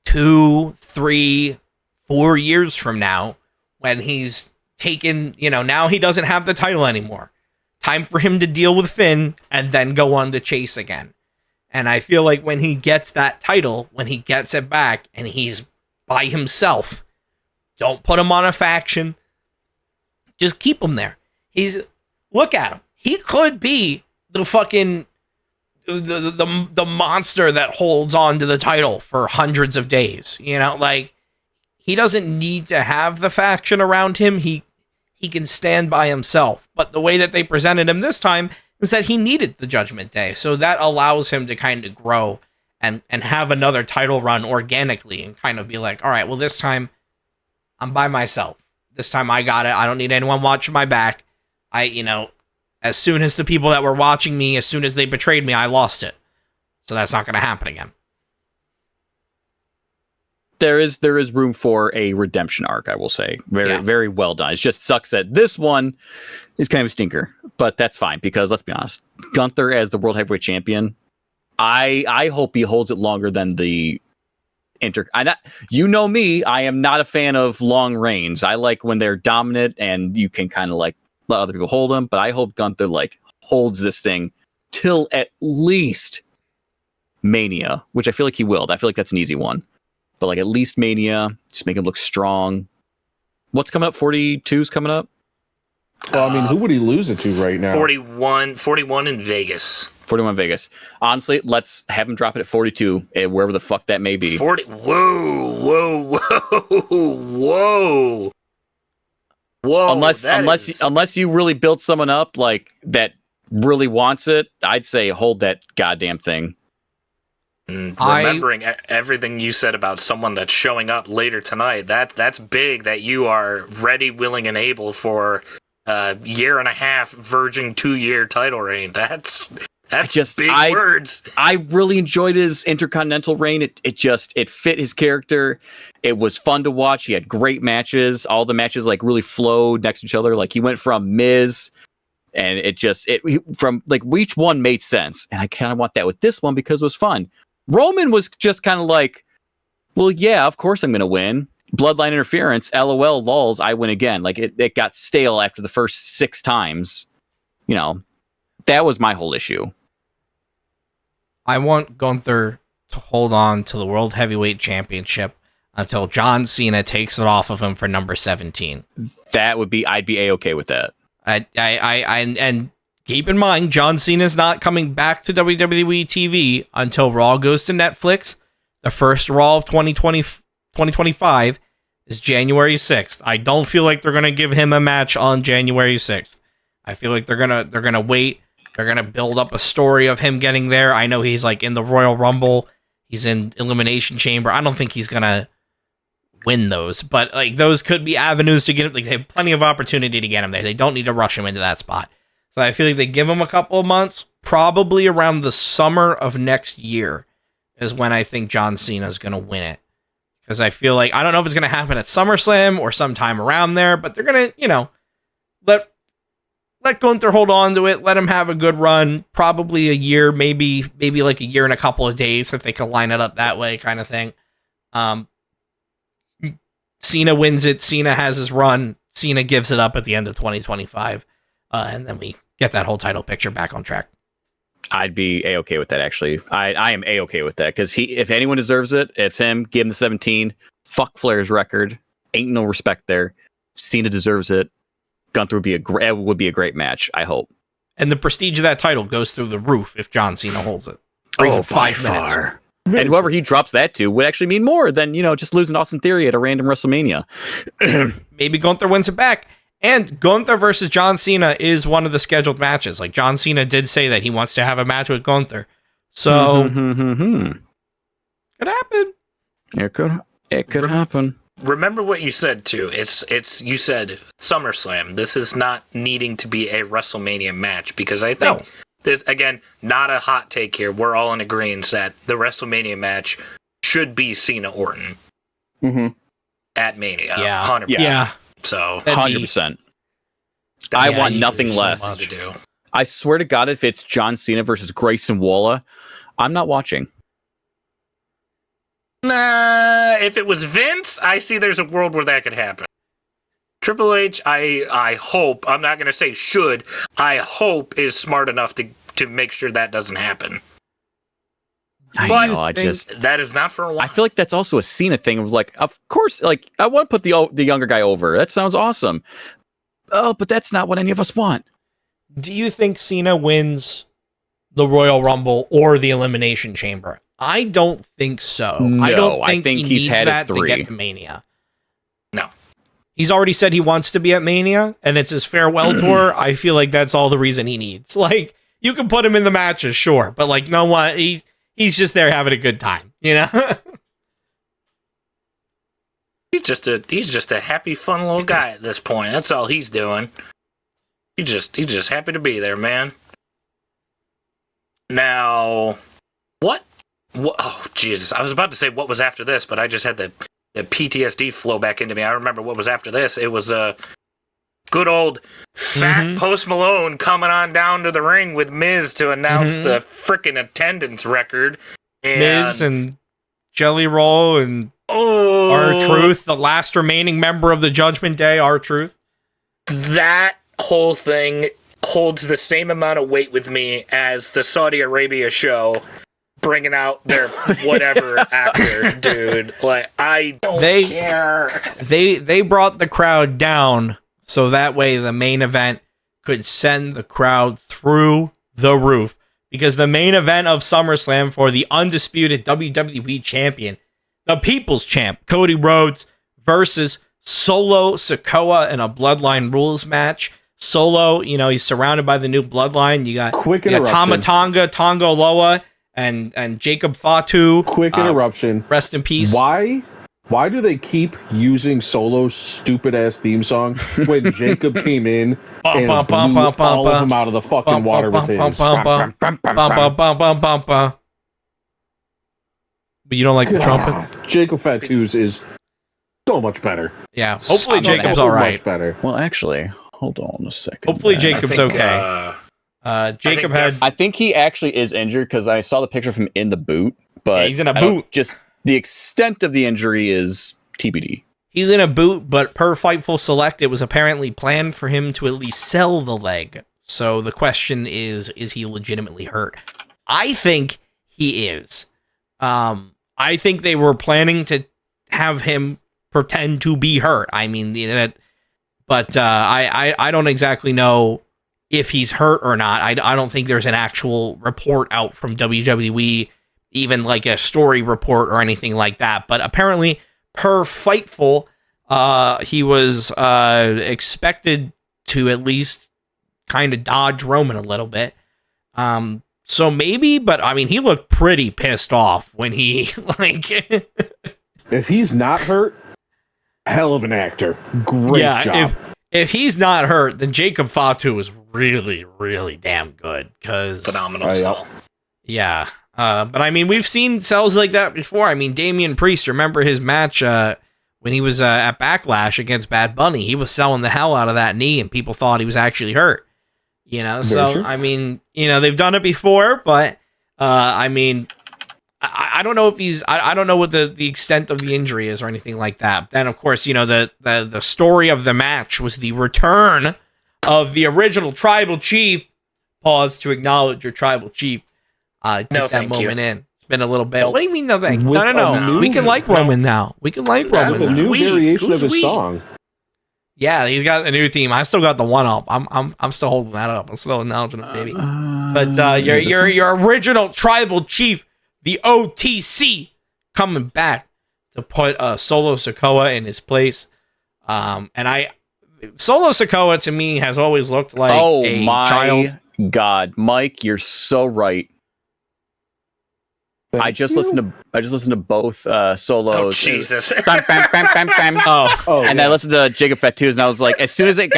2, 3, 4 years from now when he's taken, you know, now he doesn't have the title anymore. Time for him to deal with Finn and then go on the chase again. And I feel like when he gets that title, when he gets it back and he's by himself, don't put him on a faction. Just keep him there. Look at him. He could be the fucking the monster that holds on to the title for hundreds of days. You know, like, he doesn't need to have the faction around him. He can stand by himself. But the way that they presented him this time is that he needed the Judgment Day. So that allows him to kind of grow and have another title run organically and kind of be like, all right, well, this time I'm by myself. This time I got it. I don't need anyone watching my back. As soon as the people that were watching me, as soon as they betrayed me, I lost it. So that's not going to happen again. There is room for a redemption arc, I will say. Very well done. It just sucks that this one is kind of a stinker, but that's fine because let's be honest, Gunther as the World Heavyweight Champion, I hope he holds it longer than the you know me, I am not a fan of long reigns. I like when they're dominant and you can kind of like let other people hold them, but I hope Gunther like holds this thing till at least Mania, which I feel like he will. I feel like that's an easy one. But like at least Mania, just make him look strong. What's coming up? 42's coming up? Well, I mean, who would he lose it to right now? 41 in Vegas. 41 Vegas. Honestly, let's have him drop it at 42, wherever the fuck that may be. 40. Whoa. Unless you really build someone up like that really wants it, I'd say hold that goddamn thing. Remembering everything you said about someone that's showing up later tonight, that's big that you are ready, willing, and able for a year and a half Virgin 2-year title reign. That's big words. I really enjoyed his Intercontinental reign. It fit his character. It was fun to watch. He had great matches. All the matches like really flowed next to each other. Like he went from Miz, and from like each one made sense. And I kind of want that with this one because it was fun. Roman was just kind of like, well, yeah, of course I'm going to win. Bloodline interference, LOL, lols, I win again. Like it got stale after the first 6 times. You know, that was my whole issue. I want Gunther to hold on to the World Heavyweight Championship until John Cena takes it off of him for number 17. I'd be A-okay with that. And keep in mind, John Cena's not coming back to WWE TV until Raw goes to Netflix. The first Raw of 2025 is January 6th. I don't feel like they're going to give him a match on January 6th. I feel like they're going to wait. They're going to build up a story of him getting there. I know he's like in the Royal Rumble. He's in Elimination Chamber. I don't think he's going to win those, but like those could be avenues to get him. Like they have plenty of opportunity to get him there. They don't need to rush him into that spot. So I feel like they give him a couple of months, probably around the summer of next year is when I think John Cena is going to win it. Because I feel like, I don't know if it's going to happen at SummerSlam or sometime around there, but they're going to, let Gunther hold on to it, let him have a good run, probably a year, maybe like a year and a couple of days if they can line it up that way kind of thing. Cena wins it, Cena has his run, Cena gives it up at the end of 2025, and then we get that whole title picture back on track. I'd be A-okay with that, actually. I am A-okay with that, because if anyone deserves it, it's him. Give him the 17. Fuck Flair's record. Ain't no respect there. Cena deserves it. Gunther would be a great match, I hope. And the prestige of that title goes through the roof if John Cena holds it. For even 5 minutes. And whoever he drops that to would actually mean more than, just losing Austin Theory at a random WrestleMania. Maybe Gunther wins it back. And Gunther versus John Cena is one of the scheduled matches. Like, John Cena did say that he wants to have a match with Gunther. So, could happen. It could happen. Remember what you said, too. You said SummerSlam. This is not needing to be a WrestleMania match, because I think this, again, not a hot take here. We're all in agreement that the WrestleMania match should be Cena Orton at Mania. Yeah. 100%. Yeah. So 100%. I want nothing less. To do. I swear to God, if it's John Cena versus Grayson Waller, I'm not watching. Nah, if it was Vince, I see there's a world where that could happen. Triple H, I hope, I'm not going to say should, I hope is smart enough to make sure that doesn't happen. That is not for a while. I feel like that's also a Cena thing of like, of course, like I want to put the younger guy over. That sounds awesome. Oh, but that's not what any of us want. Do you think Cena wins the Royal Rumble or the Elimination Chamber? I don't think so. No, I don't think he's needs had his that 3 to get to Mania. No. He's already said he wants to be at Mania, and it's his farewell tour. I feel like that's all the reason he needs. Like, you can put him in the matches, sure, but like, no one, he's just there having a good time, He's just a happy, fun little guy at this point. That's all he's doing. He's just happy to be there, man. Now, What? Oh, Jesus. I was about to say what was after this, but I just had the PTSD flow back into me. I remember what was after this. It was a good old fat Post Malone coming on down to the ring with Miz to announce the frickin' attendance record. And Miz and Jelly Roll and R-Truth, the last remaining member of the Judgment Day, R-Truth. That whole thing holds the same amount of weight with me as the Saudi Arabia show bringing out their whatever actor, dude. Like, I don't care. They brought the crowd down so that way the main event could send the crowd through the roof. Because the main event of SummerSlam for the undisputed WWE champion, the People's Champ, Cody Rhodes, versus Solo Sikoa in a Bloodline Rules match. Solo, he's surrounded by the new Bloodline. You got Tama Tonga, Tonga Loa, and Jacob Fatu. Quick interruption. Rest in peace. Why do they keep using Solo's stupid-ass theme song when Jacob came in and blew all of them out of the fucking water with his? But you don't like the trumpets? Jacob Fatu's is so much better. Yeah, hopefully Jacob's all right. Much better. Well, actually, hold on a second. Hopefully Jacob's okay. Jacob I think he actually is injured because I saw the picture of him in the boot. But he's in a boot. Just the extent of the injury is TBD. He's in a boot, but per Fightful Select, it was apparently planned for him to at least sell the leg. So the question is he legitimately hurt? I think he is. I think they were planning to have him pretend to be hurt. I mean, but I don't exactly know if he's hurt or not. I don't think there's an actual report out from WWE, even like a story report or anything like that. But apparently, per Fightful, he was expected to at least kind of dodge Roman a little bit. So maybe, but I mean, he looked pretty pissed off when he If he's not hurt, hell of an actor. Great job. If he's not hurt, then Jacob Fatu is really, really damn good. Phenomenal cell. Yeah. But I mean, we've seen cells like that before. I mean, Damian Priest, remember his match when he was at Backlash against Bad Bunny? He was selling the hell out of that knee, and people thought he was actually hurt. So true. I mean, they've done it before, but I mean, I don't know if he's. I don't know what the extent of the injury is or anything like that. Then, of course, the story of the match was the return of the original Tribal Chief. Pause to acknowledge your Tribal Chief. Take that moment in. It's been a little bit. What do you mean, no thank you? No. We can like Roman now. We can like Roman. A new variation of his song. Yeah, he's got a new theme. I still got the one up. I'm still holding that up. I'm still acknowledging it, baby. But your original Tribal Chief, the OTC, coming back to put Solo Sikoa in his place. Solo Sikoa to me has always looked like a child. God, Mike, you're so right. I just listened to both solos. Oh, Jesus. Bam, bam, bam, bam, bam. And I listened to Jacob Fatu's, and I was like, as soon as it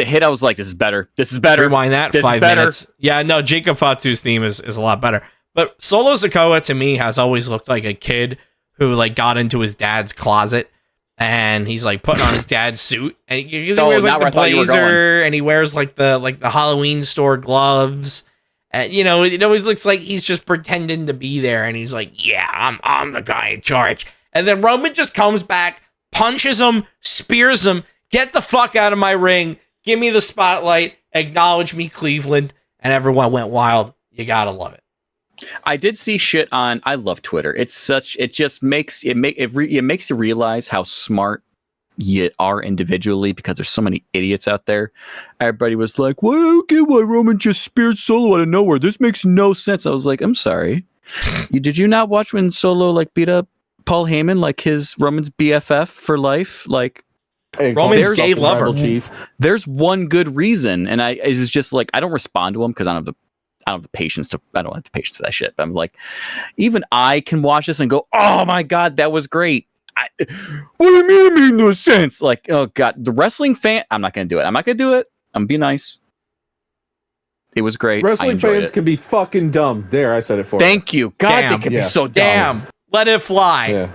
hit, I was like, this is better. This is better. Rewind that 5 minutes. Yeah, no, Jacob Fatu's theme is a lot better. But Solo Sikoa to me has always looked like a kid who got into his dad's closet, and he's putting on his dad's suit, and he wears the blazer, and he wears the Halloween store gloves. And, it always looks like he's just pretending to be there, and he's like, yeah, I'm the guy in charge. And then Roman just comes back, punches him, spears him, get the fuck out of my ring, give me the spotlight, acknowledge me, Cleveland, and everyone went wild. You gotta love it. I did see shit on. I love Twitter. It makes you realize how smart you are individually, because there's so many idiots out there. Everybody was like, well, I don't get why Roman just speared Solo out of nowhere. This makes no sense. I was like, I'm sorry. Did you not watch when Solo beat up Paul Heyman, his Roman's BFF for life? Roman's gay lover. Chief. There's one good reason, and it was just I don't respond to him because I don't have the patience for that shit. But I'm like, even I can watch this and go, oh my God, that was great. What do you mean it made no sense? Oh God, the wrestling fan, I'm not going to do it. I'm not going to do it. I'm going to be nice. It was great. Wrestling fans can be fucking dumb. There, I said it for Thank you. God, they can be so dumb. Damn. Let it fly. Yeah.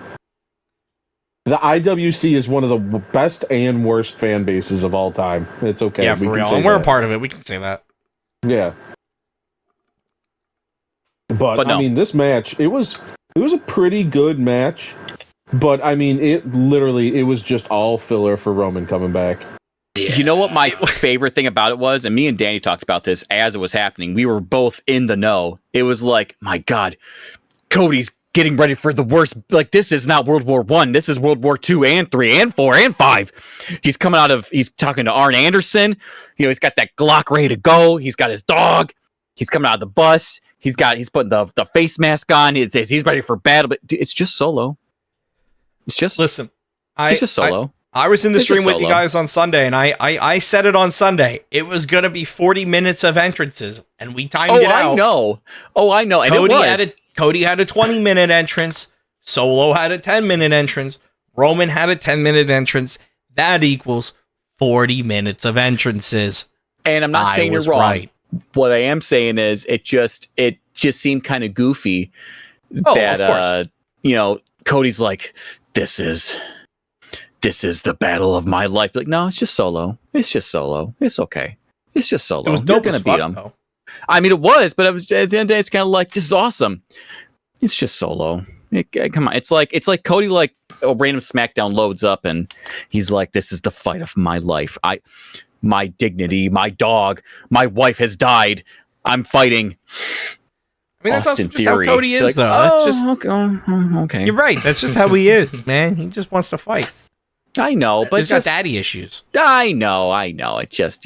The IWC is one of the best and worst fan bases of all time. It's okay. Yeah, for real. And we're a part of it. We can say that. Yeah. But no. I mean, this match, it was a pretty good match. But I mean, it was just all filler for Roman coming back. Yeah. You know what my favorite thing about it was? And me and Danny talked about this as it was happening. We were both in the know. It was like, my God, Cody's getting ready for the worst. Like, this is not World War I. This is World War II and III and IV and V. He's talking to Arn Anderson. He's got that Glock ready to go. He's got his dog. He's coming out of the bus. He's putting the face mask on. He's ready for battle. But dude, it's just Solo. It's just Solo. I was in the stream with you guys on Sunday, and I said it on Sunday. It was going to be 40 minutes of entrances, and we timed it out. I know. And Cody had a 20-minute entrance. Solo had a 10-minute entrance. Roman had a 10-minute entrance. That equals 40 minutes of entrances. And I'm not saying you're wrong. Right. What I am saying is it just seemed kind of goofy that Cody's like, this is the battle of my life. Like, no, it's just Solo. It's okay. It's just Solo. It was dope as fuck, though. I mean, it was, but it was at the end of the day, it's kind of like, this is awesome. It's just Solo. Come on, it's like Cody, like a random SmackDown loads up, and he's like, "This is the fight of my life. My dignity, my dog, my wife has died. I'm fighting." I mean, that's Austin just Theory. How Cody is, like, though. Okay. You're right. That's just how he is, man. He just wants to fight. I know, but he's got daddy issues. I know. It just,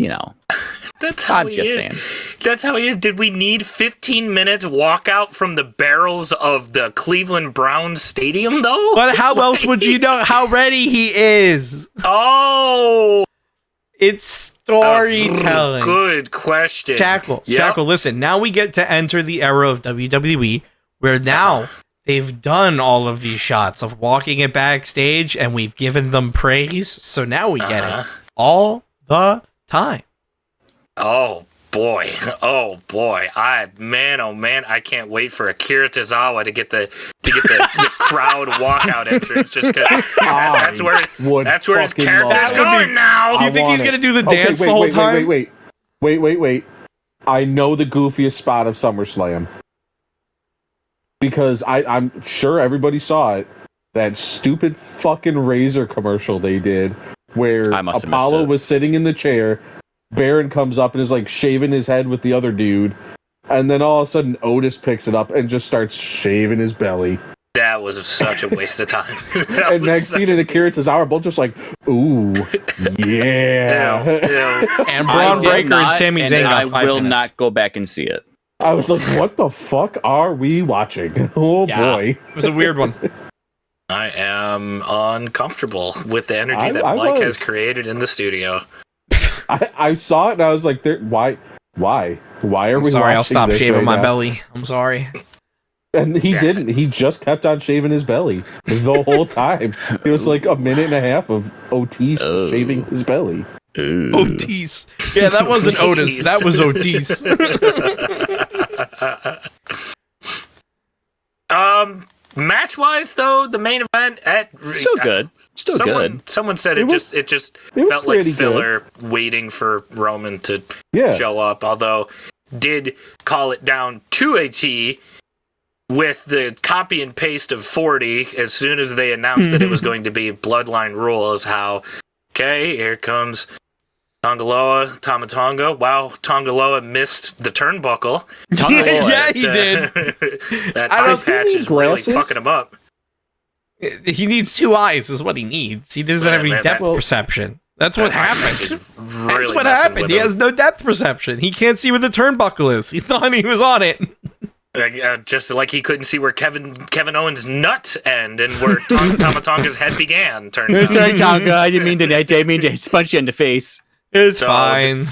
That's how he is. Saying. That's how he is. Did we need 15 minutes walkout from the barrels of the Cleveland Browns stadium, though? But how else would you know how ready he is? Oh, it's storytelling. Good question. Jackal, listen. Now we get to enter the era of WWE, where now they've done all of these shots of walking it backstage, and we've given them praise. So now we get it all the time. Oh boy! Oh man! I can't wait for Akira Tozawa to get the crowd walkout entrance, just because that's where his character's going now. Do you think he's gonna do the dance the whole time? Wait! I know the goofiest spot of SummerSlam because I'm sure everybody saw it. That stupid fucking Razor commercial they did, where Apollo was sitting in the chair. Baron comes up and is like shaving his head with the other dude, and then all of a sudden Otis picks it up and just starts shaving his belly. That was such a waste of time. And next scene in Akira Tozawa both just like, ooh, yeah. And Braun Breaker and Sami Zayn got 5 minutes. I will not go back and see it. I was like, what the fuck are we watching? Oh boy. It was a weird one. I am uncomfortable with the energy that Mike has created in the studio. I saw it and I was like, why are we sorry, I'll stop shaving right my now? belly. I'm sorry. And he didn't. He just kept on shaving his belly the whole time. It was like a minute and a half of Otis shaving his belly. Otis. Yeah, that wasn't Otis. That was Otis. Match-wise, though, the main event still good. Someone said it just felt like filler waiting for Roman to show up, although did call it down to a T with the copy and paste of 40 as soon as they announced that it was going to be Bloodline Rules. How, okay, here comes Tongaloa, Tamatonga. Wow, Tongaloa missed the turnbuckle. Yeah, he did. That eye patch is really fucking him up. He needs 2 eyes is what he needs. He doesn't have any depth perception. That's what happened. That's what happened. He has no depth perception. He can't see where the turnbuckle is. He thought he was on it. Just like he couldn't see where Kevin Owens' nuts end and where Tamatonga's head began. Sorry, Tonga. I didn't mean to punch you in the face. It's fine.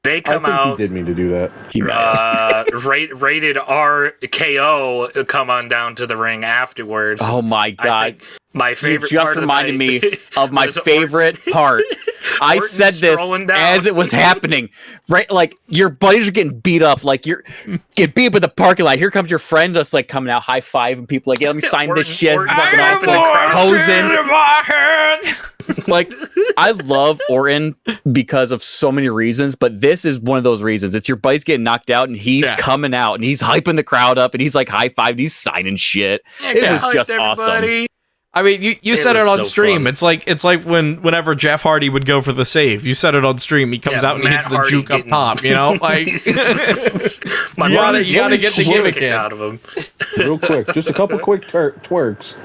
They come out. He did mean to do that. Rated RKO come on down to the ring afterwards. Oh my god! My favorite you just part reminded of me of my favorite part. I said this as it was happening. Right, like your buddies are getting beat up. Like you're get beat up in the parking lot. Here comes your friend just like coming out, high fiving people. Like, yeah, let me sign this shit. Like, I love Orton because of so many reasons, but this is one of those reasons. It's your buddy's getting knocked out, and he's coming out, and he's hyping the crowd up, and he's like high fiving, he's signing shit. It was just awesome. I mean, you said it on stream. Fun. It's like whenever Jeff Hardy would go for the save. You said it on stream. He comes out and hits the juke up top. You know, like you gotta get the gimmick out of him. Real quick, just a couple quick twerks,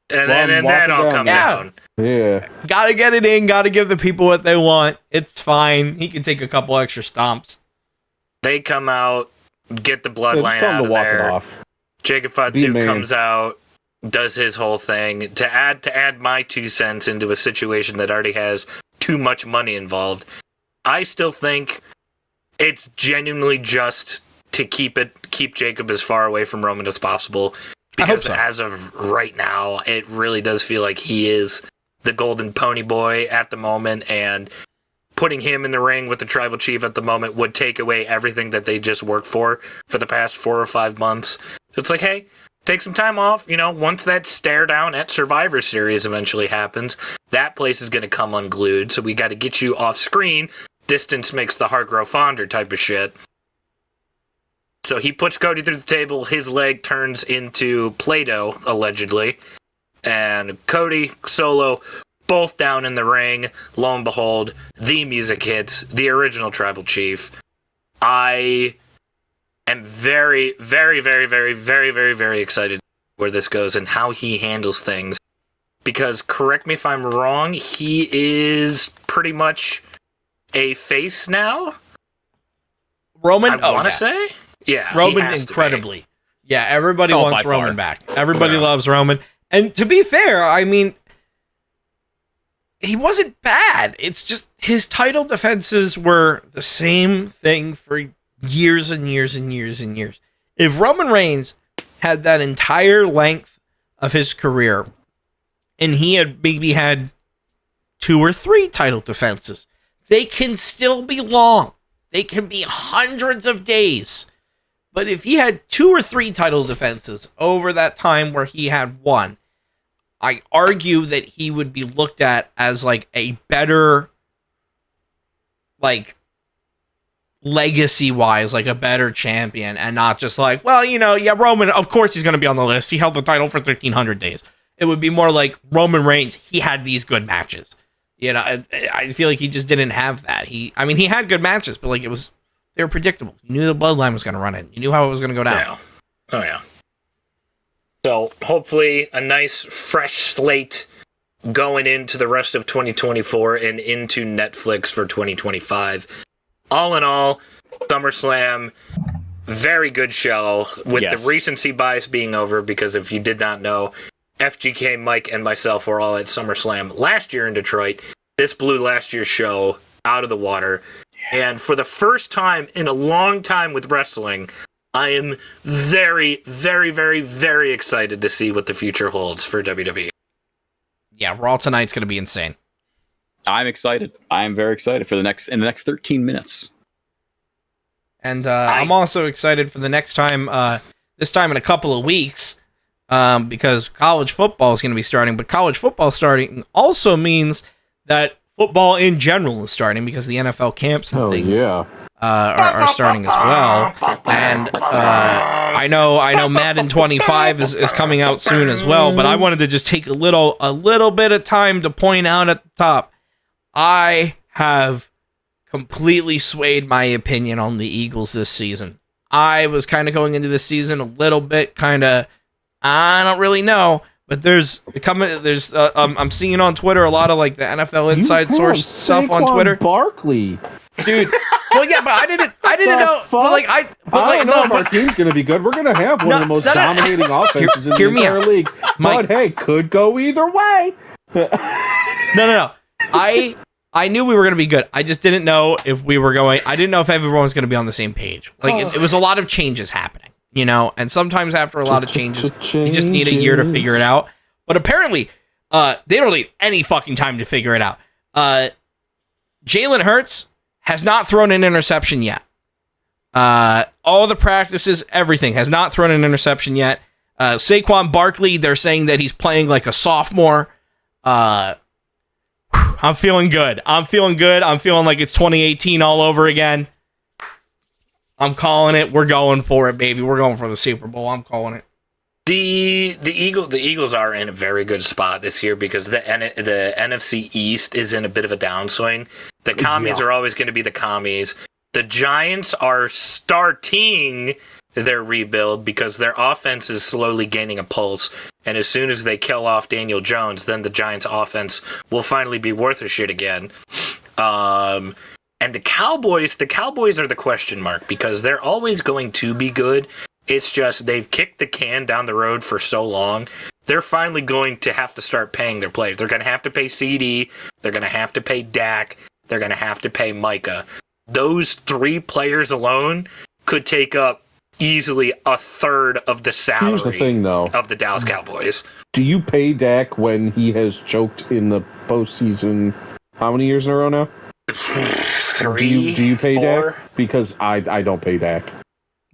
and then I'll come down. Yeah, gotta get it in. Gotta give the people what they want. It's fine. He can take a couple extra stomps. They come out, get the bloodline out of there. Jacob Fatu comes out. Does his whole thing to add my 2 cents into a situation that already has too much money involved. I still think it's genuinely just to keep Jacob as far away from Roman as possible, because as of right now, it really does feel like he is the golden pony boy at the moment, and putting him in the ring with the tribal chief at the moment would take away everything that they just worked for the past 4 or 5 months. It's like, hey, take some time off, once that stare down at Survivor Series eventually happens, that place is going to come unglued, so we got to get you off screen. Distance makes the heart grow fonder type of shit. So he puts Cody through the table, his leg turns into Play-Doh, allegedly, and Cody, Solo, both down in the ring. Lo and behold, the music hits, the original Tribal Chief. I am very, very, very, very, very, very, very excited where this goes and how he handles things. Because, correct me if I'm wrong, he is pretty much a face now? Roman? I want to say? Yeah. Roman, incredibly. Yeah, everybody wants Roman back. Everybody loves Roman. And to be fair, I mean, he wasn't bad. It's just his title defenses were the same thing for years and years and years and years. If Roman Reigns had that entire length of his career, and he had maybe had 2 or 3 title defenses, they can still be long. They can be hundreds of days. But if he had 2 or 3 title defenses over that time where he had 1, I argue that he would be looked at as like a better, like, legacy-wise, like a better champion, and not just like, well, Roman, of course he's going to be on the list. He held the title for 1,300 days. It would be more like Roman Reigns, he had these good matches. I feel like he just didn't have that. He had good matches, but like they were predictable. You knew the bloodline was going to run it. You knew how it was going to go down. Yeah. Oh, yeah. So, hopefully, a nice, fresh slate going into the rest of 2024 and into Netflix for 2025. All in all, SummerSlam, very good show, with the recency bias being over, because if you did not know, FGK, Mike, and myself were all at SummerSlam last year in Detroit. This blew last year's show out of the water. Yeah. And for the first time in a long time with wrestling, I am very, very, very, very excited to see what the future holds for WWE. Yeah, Raw tonight's going to be insane. I'm excited. I'm very excited for the next 13 minutes. And I'm also excited for the next time, this time in a couple of weeks, because college football is going to be starting. But college football starting also means that football in general is starting, because the NFL camps and things are starting as well. And I know Madden 25 is coming out soon as well. But I wanted to just take a little bit of time to point out at the top, I have completely swayed my opinion on the Eagles this season. I was kind of going into this season a little bit I don't really know, but I'm seeing on Twitter a lot of like the NFL Inside Source stuff on Twitter. Barkley, dude. Well, yeah, but I didn't know. I don't know if our team's gonna be good. We're gonna have one of the most dominating offenses in the entire league. Mike, but hey, could go either way. No. I knew we were going to be good. I just didn't know if we were going... I didn't know if everyone was going to be on the same page. Like, it was a lot of changes happening, and sometimes after a lot of changes, you just need a year to figure it out. But apparently, They don't need any fucking time to figure it out. Jalen Hurts has not thrown an interception yet. All the practices, everything, has not thrown an interception yet. Saquon Barkley, they're saying that he's playing like a sophomore. I'm feeling good. I'm feeling like it's 2018 all over again. I'm calling it. We're going for it, baby. We're going for the Super Bowl. I'm calling it. The Eagles are in a very good spot this year because the NFC East is in a bit of a downswing. The commies are always going to be the commies. The Giants are starting their rebuild because their offense is slowly gaining a pulse. And as soon as they kill off Daniel Jones, then the Giants' offense will finally be worth a shit again. And the Cowboys are the question mark because they're always going to be good. It's just they've kicked the can down the road for so long. They're finally going to have to start paying their players. They're going to have to pay CD. They're going to have to pay Dak. They're going to have to pay Micah. Those three players alone could take up easily a third of the salary. Here's the thing, though, of the Dallas Cowboys. Do you pay Dak when he has choked in the postseason how many years in a row now? Three, do you pay 4? Dak? Because I don't pay Dak.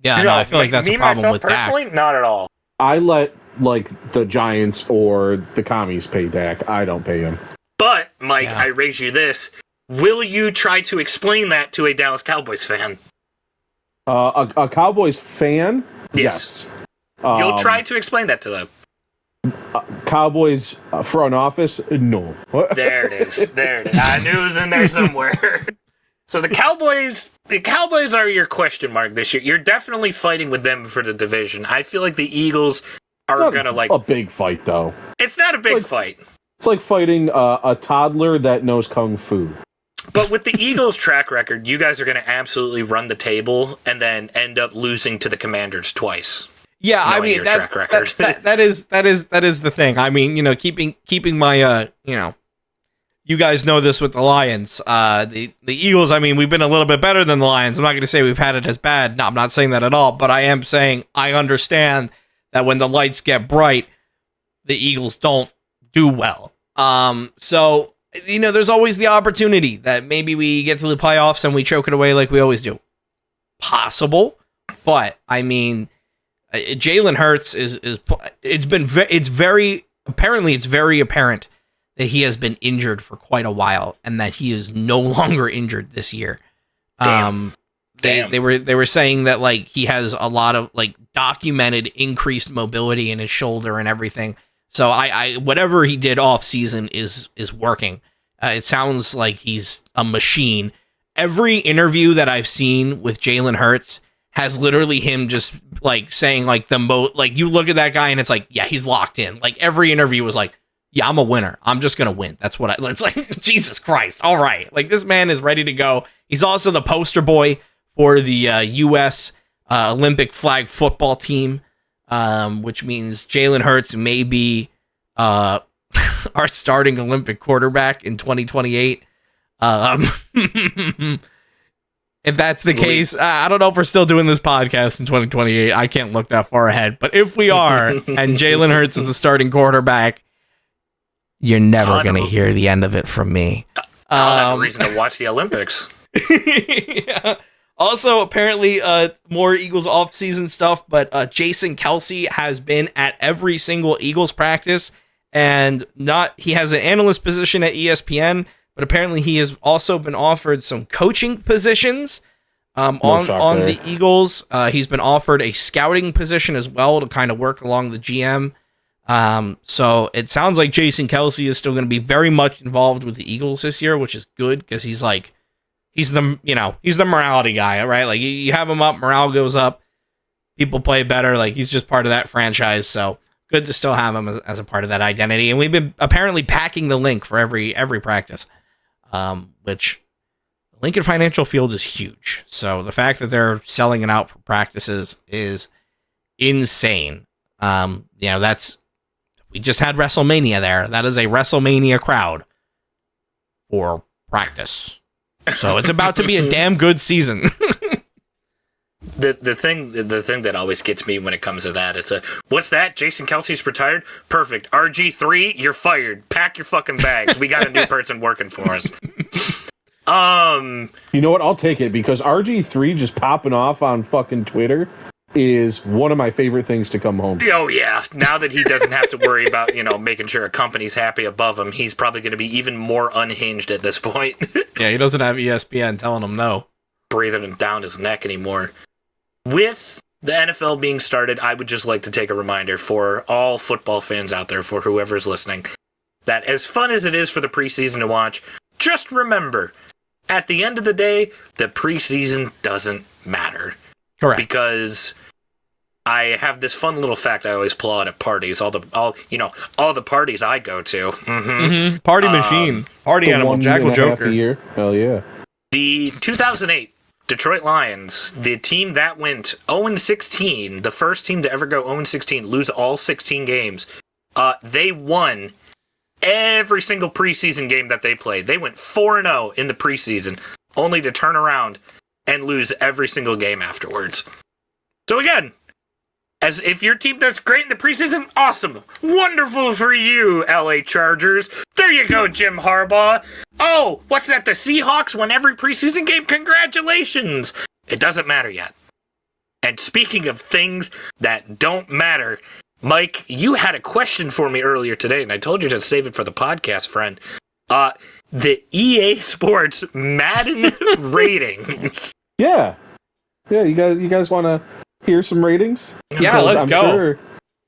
Yeah, no, I feel like that's a problem with Dak. Personally, not at all. I let the Giants or the commies pay Dak. I don't pay him. But, Mike, I raise you this. Will you try to explain that to a Dallas Cowboys fan? A Cowboys fan? Yes. You'll try to explain that to them. Cowboys front office? No. There it is. I knew it was in there somewhere. So the Cowboys are your question mark this year. You're definitely fighting with them for the division. I feel like the Eagles are going to a big fight, though. It's not a big fight. It's like fighting a toddler that knows kung fu. But with the Eagles' track record, you guys are going to absolutely run the table and then end up losing to the Commanders twice. Yeah, I mean that is the thing. I mean, you know, keeping my you know, you guys know this with the Lions. The Eagles, I mean, we've been a little bit better than the Lions. I'm not going to say we've had it as bad. No, I'm not saying that at all. But I am saying I understand that when the lights get bright, the Eagles don't do well. So, you know, there's always the opportunity that maybe we get to the playoffs and we choke it away like we always do. Possible, but I mean, Jalen Hurts it's very apparent that he has been injured for quite a while and that he is no longer injured this year. They were saying that like he has a lot of like documented increased mobility in his shoulder and everything. So I whatever he did off season is working. It sounds like he's a machine. Every interview that I've seen with Jalen Hurts has literally him just like saying like like you look at that guy and it's like, yeah, he's locked in. Like every interview was like, yeah, I'm a winner. I'm just going to win. That's what it's like, Jesus Christ. All right. Like this man is ready to go. He's also the poster boy for the U.S. Olympic flag football team, which means Jalen Hurts may be our starting Olympic quarterback in 2028. If that's the case, I don't know if we're still doing this podcast in 2028. I can't look that far ahead. But if we are, and Jalen Hurts is the starting quarterback, you're never going to hear the end of it from me. I'll have a reason to watch the Olympics. Yeah. Also, apparently, more Eagles off-season stuff, but Jason Kelsey has been at every single Eagles practice, and he has an analyst position at ESPN, but apparently he has also been offered some coaching positions on the Eagles. He's been offered a scouting position as well to kind of work along the GM. So it sounds like Jason Kelsey is still going to be very much involved with the Eagles this year, which is good because he's the morality guy, right? Like you have him up, morale goes up, people play better. Like he's just part of that franchise. So good to still have him as a part of that identity. And we've been apparently packing the link for every practice, which Lincoln Financial Field is huge. So the fact that they're selling it out for practices is insane. We just had WrestleMania there. That is a WrestleMania crowd for practice. So it's about to be a damn good season. the thing that always gets me when it comes to that, it's what's that? Jason Kelsey's retired? Perfect. RG3, you're fired. Pack your fucking bags. We got a new person working for us. You know what? I'll take it because RG3 just popping off on fucking Twitter is one of my favorite things to come home. Oh yeah. Now that he doesn't have to worry about, making sure a company's happy above him, he's probably going to be even more unhinged at this point. Yeah, he doesn't have ESPN telling him no. Breathing him down his neck anymore. With the NFL being started, I would just like to take a reminder for all football fans out there, for whoever's listening, that as fun as it is for the preseason to watch, just remember, at the end of the day, the preseason doesn't matter. Correct. Because I have this fun little fact I always pull out at parties. All the parties I go to. Party machine, party animal, Jackal Joker. Year. Hell yeah. The 2008 Detroit Lions, the team that went 0-16, the first team to ever go 0-16, lose all 16 games. They won every single preseason game that they played. They went 4-0 in the preseason, only to turn around and lose every single game afterwards. So again, as if your team does great in the preseason, awesome. Wonderful for you, LA Chargers. There you go, Jim Harbaugh. Oh, what's that? The Seahawks won every preseason game? Congratulations. It doesn't matter yet. And speaking of things that don't matter, Mike, you had a question for me earlier today, and I told you to save it for the podcast, friend. The EA Sports Madden ratings. Yeah. Yeah, you guys want to hear some ratings? Yeah, let's go.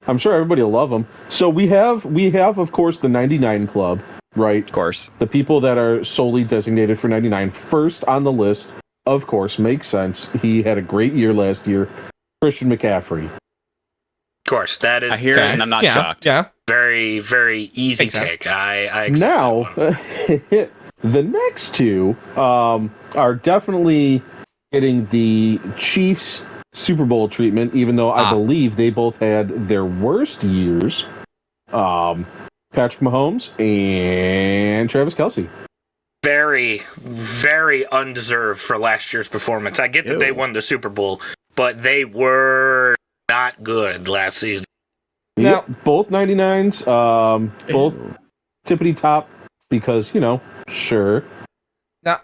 I'm sure everybody will love them. So we have of course the 99 Club, right? Of course. The people that are solely designated for 99. First on the list, of course, makes sense. He had a great year last year. Christian McCaffrey. Of course, that is. I hear it, and I'm not shocked. Yeah. Very, very easy take. I accept now, that one. the next two are definitely getting the Chiefs Super Bowl treatment, even though I believe they both had their worst years. Patrick Mahomes and Travis Kelce. Very, very undeserved for last year's performance. I get that they won the Super Bowl, but they were not good last season. Now, both 99s, both tippity top, because, sure. Now,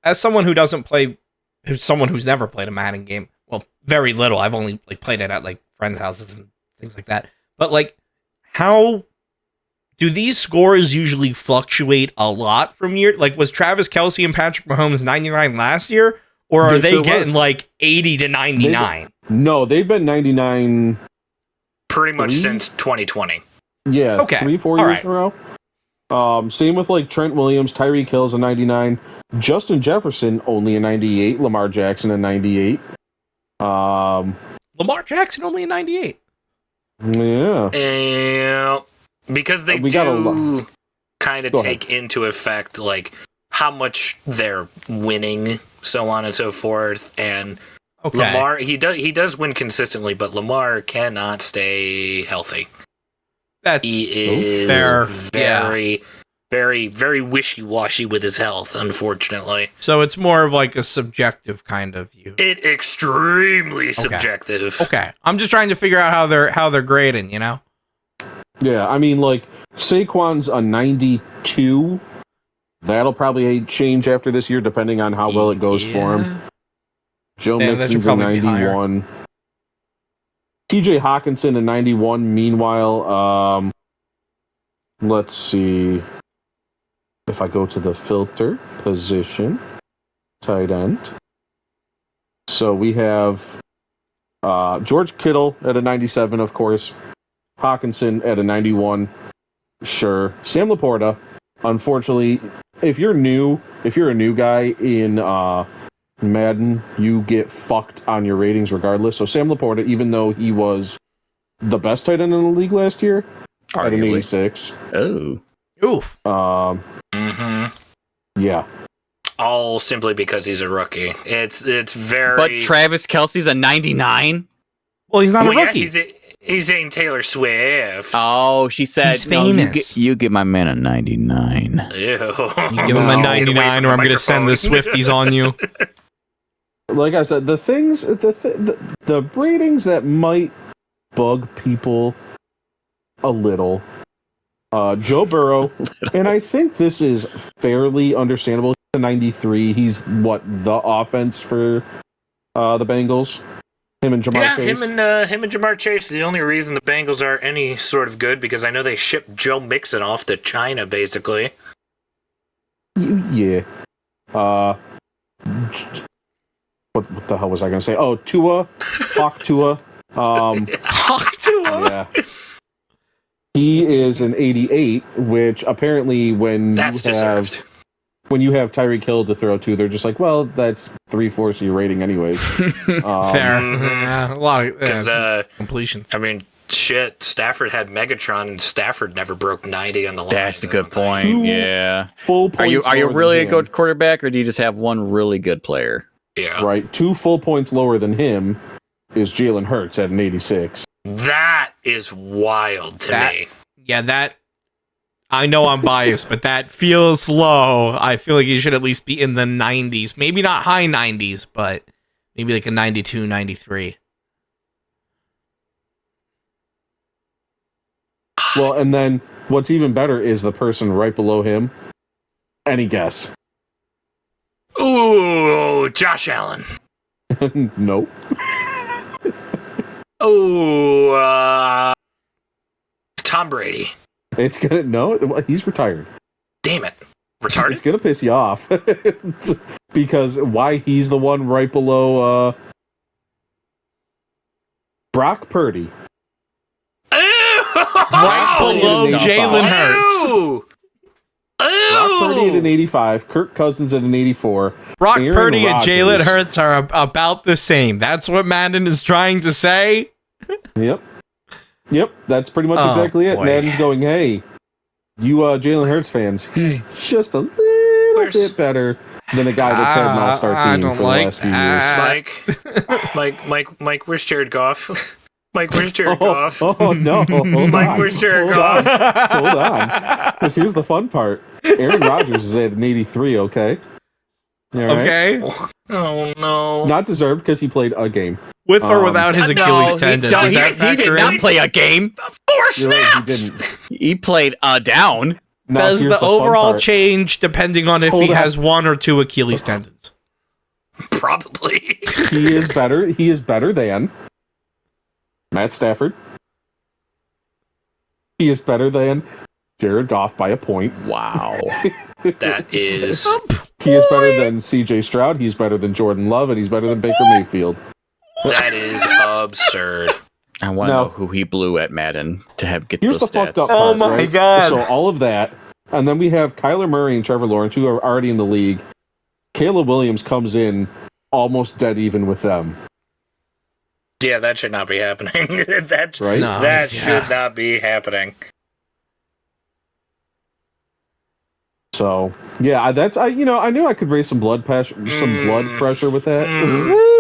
as someone who doesn't play, someone who's never played a Madden game, well, very little. I've only played it at friends' houses and things like that. But how do these scores usually fluctuate a lot from year? Was Travis Kelce and Patrick Mahomes 99 last year, or are they getting 80 to 99? No, they've been 99 pretty much since 2020. Yeah, okay. 3-4 years in a row. Same with Trent Williams, Tyreek Hill's a 99, Justin Jefferson only a 98, Lamar Jackson a 98. Lamar Jackson only a 98. Yeah. Because they do kind of take into effect how much they're winning, so on and so forth, and Lamar he does win consistently, but Lamar cannot stay healthy. He is very, very, very wishy-washy with his health, unfortunately. So it's more of a subjective kind of view. Extremely subjective. Okay. I'm just trying to figure out how they're grading, Yeah, I mean, Saquon's a 92. That'll probably change after this year, depending on how well it goes for him. Joe Mixon's a 91. TJ Hawkinson a 91. Meanwhile, let's see. If I go to the filter position, tight end. So we have George Kittle at a 97, of course. Hawkinson at a 91. Sure. Sam Laporta, unfortunately, if you're a new guy in Madden, you get fucked on your ratings regardless. So Sam Laporta, even though he was the best tight end in the league last year, at an 86. Oh. Oof. Yeah. All simply because he's a rookie. It's very. But Travis Kelce's a 99. Well, he's not a rookie. Yeah, he's in Taylor Swift. Oh, she said, he's famous. You get my man a 99. Ew. You give him a 99, or I'm going to send the Swifties on you. like I said, the ratings that might bug people a little. Joe Burrow, and I think this is fairly understandable. He's a 93. He's the offense for the Bengals. Him and Jamar Chase. him and Jamar Chase. The only reason the Bengals are any sort of good because I know they shipped Joe Mixon off to China, basically. Yeah. What the hell was I going to say? Oh, Tua, Hawk Tua. Hawk Tua. Yeah. He is an 88, which apparently when you have Tyreek Hill to throw to, they're just like, well, that's 3/4 of your rating anyways. Fair. Yeah, a lot of completions. I mean, shit, Stafford had Megatron, and Stafford never broke 90 on the line. That's a good point. Yeah. Full points Are you really a good quarterback, or do you just have one really good player? Yeah. Right. 2 full points lower than him is Jalen Hurts at an 86. That is wild to me. Yeah, that... I know I'm biased, but that feels low. I feel like he should at least be in the 90s. Maybe not high 90s, but maybe like a 92, 93. Well, and then what's even better is the person right below him. Any guess? Ooh, Josh Allen. Nope. Oh, Tom Brady. It's gonna he's retired. Damn it. Retarded? It's gonna piss you off. Because why he's the one right below Brock Purdy. Right below Jalen Hurts. Brock Purdy at an 85, Kirk Cousins at an 84. Brock Aaron Purdy Rodgers. and Jalen Hurts are about the same. That's what Madden is trying to say. Yep, that's pretty much exactly it. Boy. Madden's going, hey, you Jalen Hurts fans, he's just a little bit better than a guy that's had an all-star team for the last few years. Mike, where's Jared Goff? Mike, where's Jared Goff? Oh, no. Mike, where's Jared Goff? Hold on. Because here's the fun part. Aaron Rodgers is at an 83, okay? All right? Okay. Oh, no. Not deserved because he played a game. With or without his Achilles tendon. Does that He factor did in? not play a game. 4 You're right, snaps! he didn't. He played down. Now, Does here's the fun overall part. change depending on if Hold he on. has 1 or 2 Achilles tendons? Probably. He is better. He is better than Matt Stafford. He is better than Jared Goff by a point. Wow. That is... He is better than C.J. Stroud. He's better than Jordan Love, and he's better than Baker Mayfield. That is absurd. I want to know who he blew at Madden to get Here's those the stats. fucked up part, Oh my right? God. So all of that, and then we have Kyler Murray and Trevor Lawrence, who are already in the league. Caleb Williams comes in almost dead even with them. Yeah, that should not be happening. that Right? No. that Yeah. should not be happening. So yeah, I knew I could raise some blood pressure with that.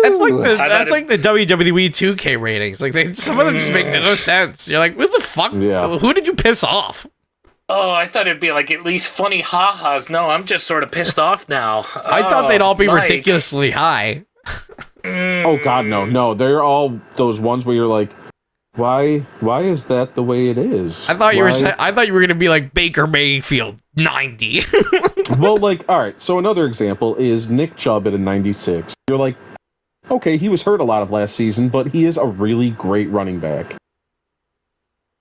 That's like the WWE 2K ratings. Like some of them just make no sense. You're like, what the fuck? Yeah. Who did you piss off? Oh, I thought it'd be like at least funny ha-has. No, I'm just sort of pissed off now. I thought they'd all be Mike. ridiculously high. Oh God, no, they're all those ones where you're like, why is that the way it is? I thought you were gonna be like Baker Mayfield 90. Well, like, all right. So another example is Nick Chubb at a 96. You're like, okay, he was hurt a lot of last season, but he is a really great running back.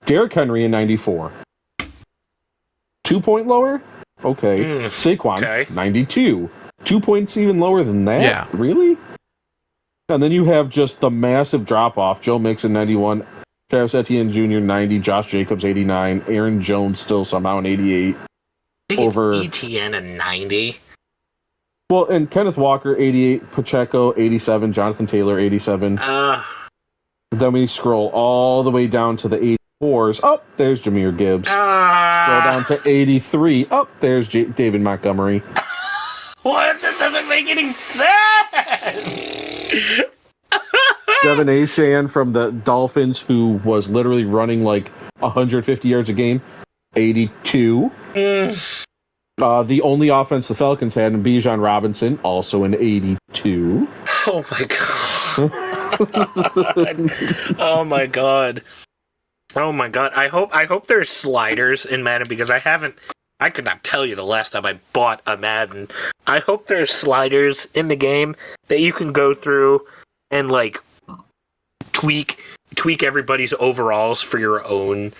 Derrick Henry in 94. 2 point lower? Okay. Saquon, okay. 92. 2 points even lower than that? Yeah. Really? And then you have just the massive drop-off. Joe Mixon, 91. Travis Etienne Jr., 90. Josh Jacobs, 89. Aaron Jones still somehow an 88. Over ETN a 90. Well, and Kenneth Walker, 88. Pacheco, 87. Jonathan Taylor, 87. Then we scroll all the way down to the 84s. Oh, there's Jahmyr Gibbs. Scroll down to 83. Oh, there's David Montgomery. What? That doesn't make any sense! Devin Achane from the Dolphins, who was literally running like 150 yards a game, 82. The only offense the Falcons had, Bijan Robinson, also an 82. Oh my god. Oh my god. Oh my god. I hope there's sliders in Madden because I could not tell you the last time I bought a Madden. I hope there's sliders in the game that you can go through and like tweak everybody's overalls for your own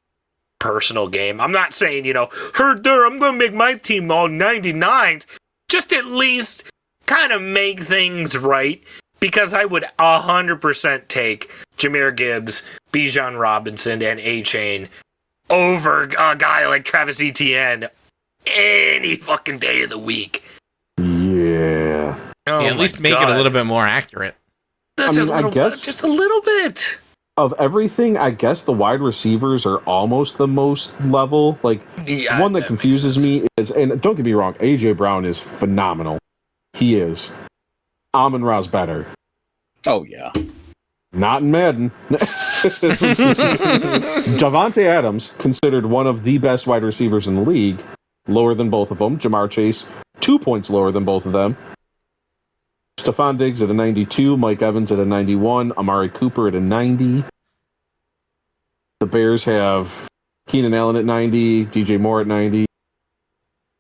personal game. I'm not saying, heard there, I'm going to make my team all 99s. Just at least kind of make things right, because I would 100% take Jahmyr Gibbs, Bijan Robinson, and A-Chain over a guy like Travis Etienne any fucking day of the week. Yeah. At least make it a little bit more accurate. I guess just a little bit. Of everything, I guess the wide receivers are almost the most level. Like, yeah, one that confuses me is, and don't get me wrong, AJ Brown is phenomenal. He is. Amon-Ra's better. Oh, yeah. Not in Madden. Javonte Adams, considered one of the best wide receivers in the league, lower than both of them. Jamar Chase, 2 points lower than both of them. Stephon Diggs at a 92, Mike Evans at a 91, Amari Cooper at a 90. The Bears have Keenan Allen at 90, DJ Moore at 90.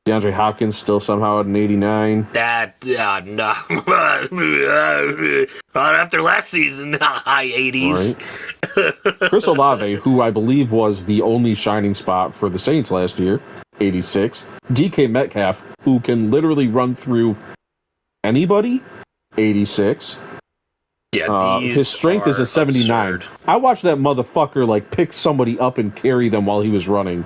DeAndre Hopkins still somehow at an 89. No. Not after last season, high 80s. Right. Chris Olave, who I believe was the only shining spot for the Saints last year, 86. DK Metcalf, who can literally run through anybody, 86. Yeah, his strength is a 79. Absurd. I watched that motherfucker pick somebody up and carry them while he was running.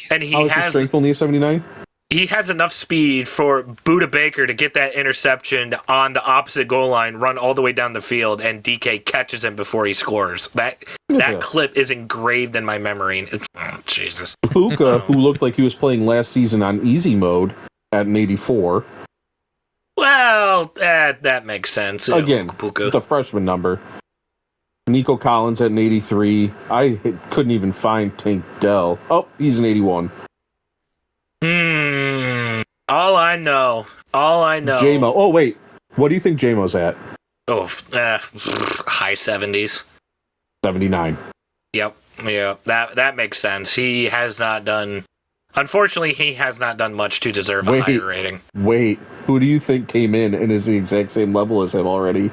And he How is his strength only a 79? He has enough speed for Budda Baker to get that interception on the opposite goal line, run all the way down the field, and DK catches him before he scores. That clip is engraved in my memory. Jesus. Puka, who looked like he was playing last season on easy mode at an 84. Well, that makes sense. Again, it's a freshman number. Nico Collins at an 83. I couldn't even find Tank Dell. Oh, he's an 81. All I know. JMO. Oh, wait. What do you think JMO's at? Oh, high 70s. 79. Yep. Yeah, that makes sense. He has not done... Unfortunately, he has not done much to deserve a higher rating. Wait. Who do you think came in and is the exact same level as him already?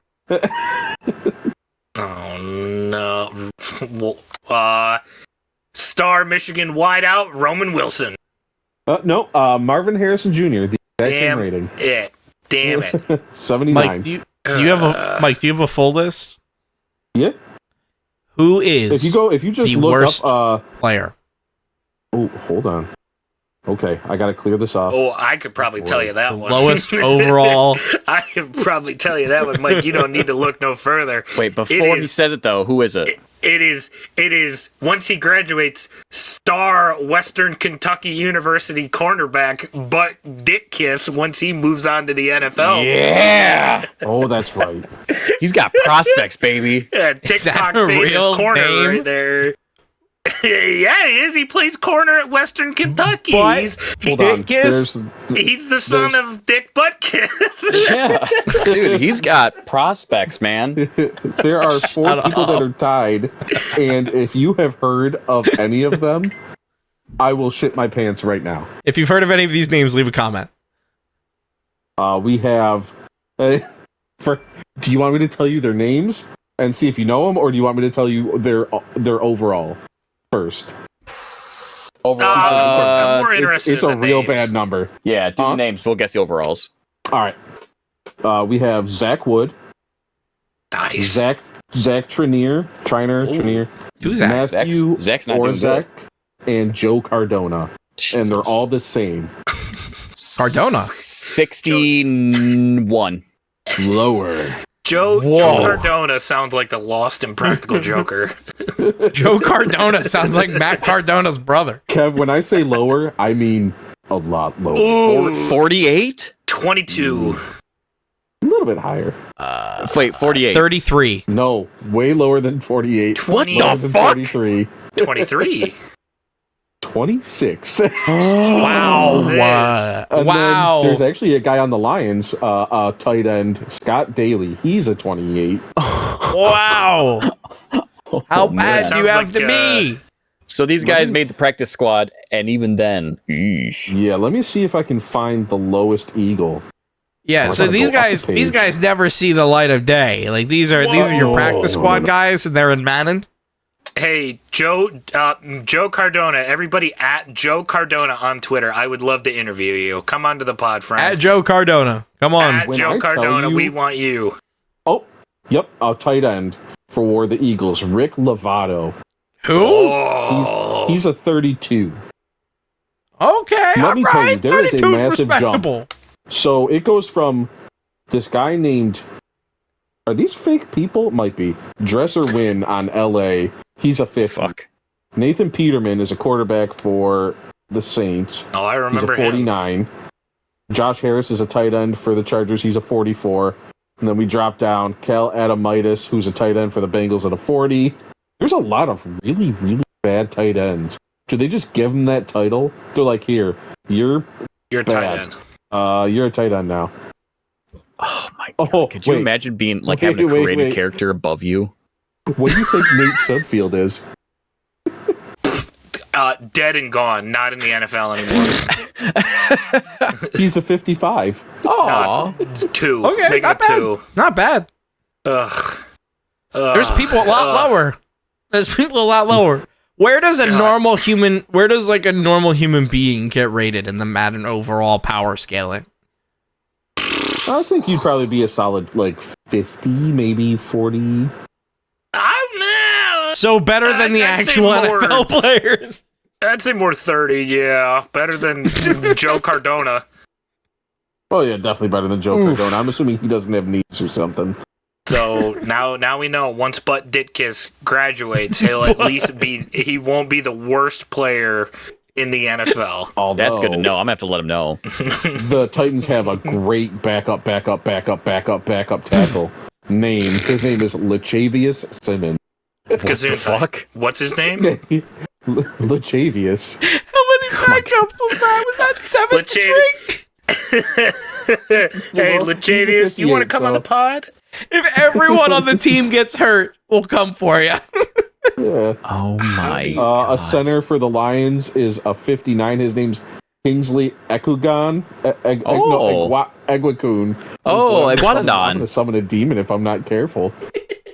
Oh, no. Star Michigan wideout, Roman Wilson. No, Marvin Harrison Jr., the exact same rating. Damn it. 79. Mike, do you have a full list? Yeah. Who is if you just the look worst up player? Oh, hold on. Okay, I gotta clear this off. Oh, I could probably tell you that one. Lowest overall. I could probably tell you that one, Mike. You don't need to look no further. Wait, before he says it though, who is it? It is once he graduates, star Western Kentucky University cornerback, but dick kiss once he moves on to the NFL. Yeah. Oh, that's right. He's got prospects, baby. Yeah, TikTok famous corner name? right there. Yeah, he is. He plays corner at Western Kentucky. But, He's the son of Dick Buttkiss. Yeah. Dude, he's got prospects, man. There are 4 people that are tied, and if you have heard of any of them, I will shit my pants right now. If you've heard of any of these names, leave a comment. We have... do you want me to tell you their names and see if you know them, or do you want me to tell you their overall first? Overall, I'm more interested it's in a the real names. bad number. Yeah, do the names. We'll guess the overalls. All right. We have Zach Wood. Nice. Zach Trinier. Who's that? Matthew Zach's not doing Orzak, and Joe Cardona. Jesus. And they're all the same. Cardona. 61. Lower. Joe Cardona sounds like the Lost and Practical Joker. Joe Cardona sounds like Matt Cardona's brother. Kev, when I say lower, I mean a lot lower. 48? 22. A little bit higher. Wait, 48. 33. No, way lower than 48. 20. What the Lower than fuck? 43. 23. 26. Wow. And Wow. then there's actually a guy on the Lions, tight end, Scott Daly. He's a 28. Wow. How bad do you have to be? So these guys made the practice squad, and even then, yeah, let me see if I can find the lowest Eagle. Yeah, so these guys never see the light of day. Like these are your practice squad guys, and they're in Madden. Hey, Joe Cardona, everybody at Joe Cardona on Twitter. I would love to interview you. Come on to the pod, friend. At Joe Cardona. Come on. At Joe Cardona, we want you. Oh, yep, a tight end for the Eagles, Rick Lovato. Who? Oh. He's a 32. Okay, Let me tell you, there is a 32's massive respectable. jump. So it goes from this guy named... Are these fake people? Might be. Dresser Wynn on LA. He's a 50. fuck. Nathan Peterman is a quarterback for the Saints. Oh, I remember He's a 49. him. Josh Harris is a tight end for the Chargers. He's a 44. And then we drop down Cal Adamitis, who's a tight end for the Bengals at a 40. There's a lot of really, really bad tight ends. Do they just give them that title? They're like, here, you're a tight end. You're a tight end now. Oh my god! Could you imagine being having a created character above you? What do you think Nate Sudfeld is? Dead and gone. Not in the NFL anymore. He's a 55. Oh, 2. Okay, Make not it bad. 2. Not bad. Ugh. There's people a lot lower. There's people a lot lower. Where does a normal human being get rated in the Madden overall power scaling? I think you'd probably be a solid 50, maybe 40. So better than the actual NFL players. I'd say more 30, yeah. Better than Joe Cardona. Oh yeah, definitely better than Joe Cardona. I'm assuming he doesn't have knees or something. So now we know once Butt Ditkiss graduates, he'll at least he won't be the worst player in the NFL. Although, that's good to know. I'm gonna have to let him know. The Titans have a great backup tackle name. His name is Lachavius Simmons. What the fuck? What's his name? Lachavius. How many backups was that? Was that 7th string? Hey, Lachavius, you want to come on the pod? If everyone on the team gets hurt, we'll come for you. Yeah. Oh my God. A center for the Lions is a 59. His name's Kingsley Ekugan. Egwakun. Oh, Iguanodon. I'm gonna summon a demon if I'm not careful.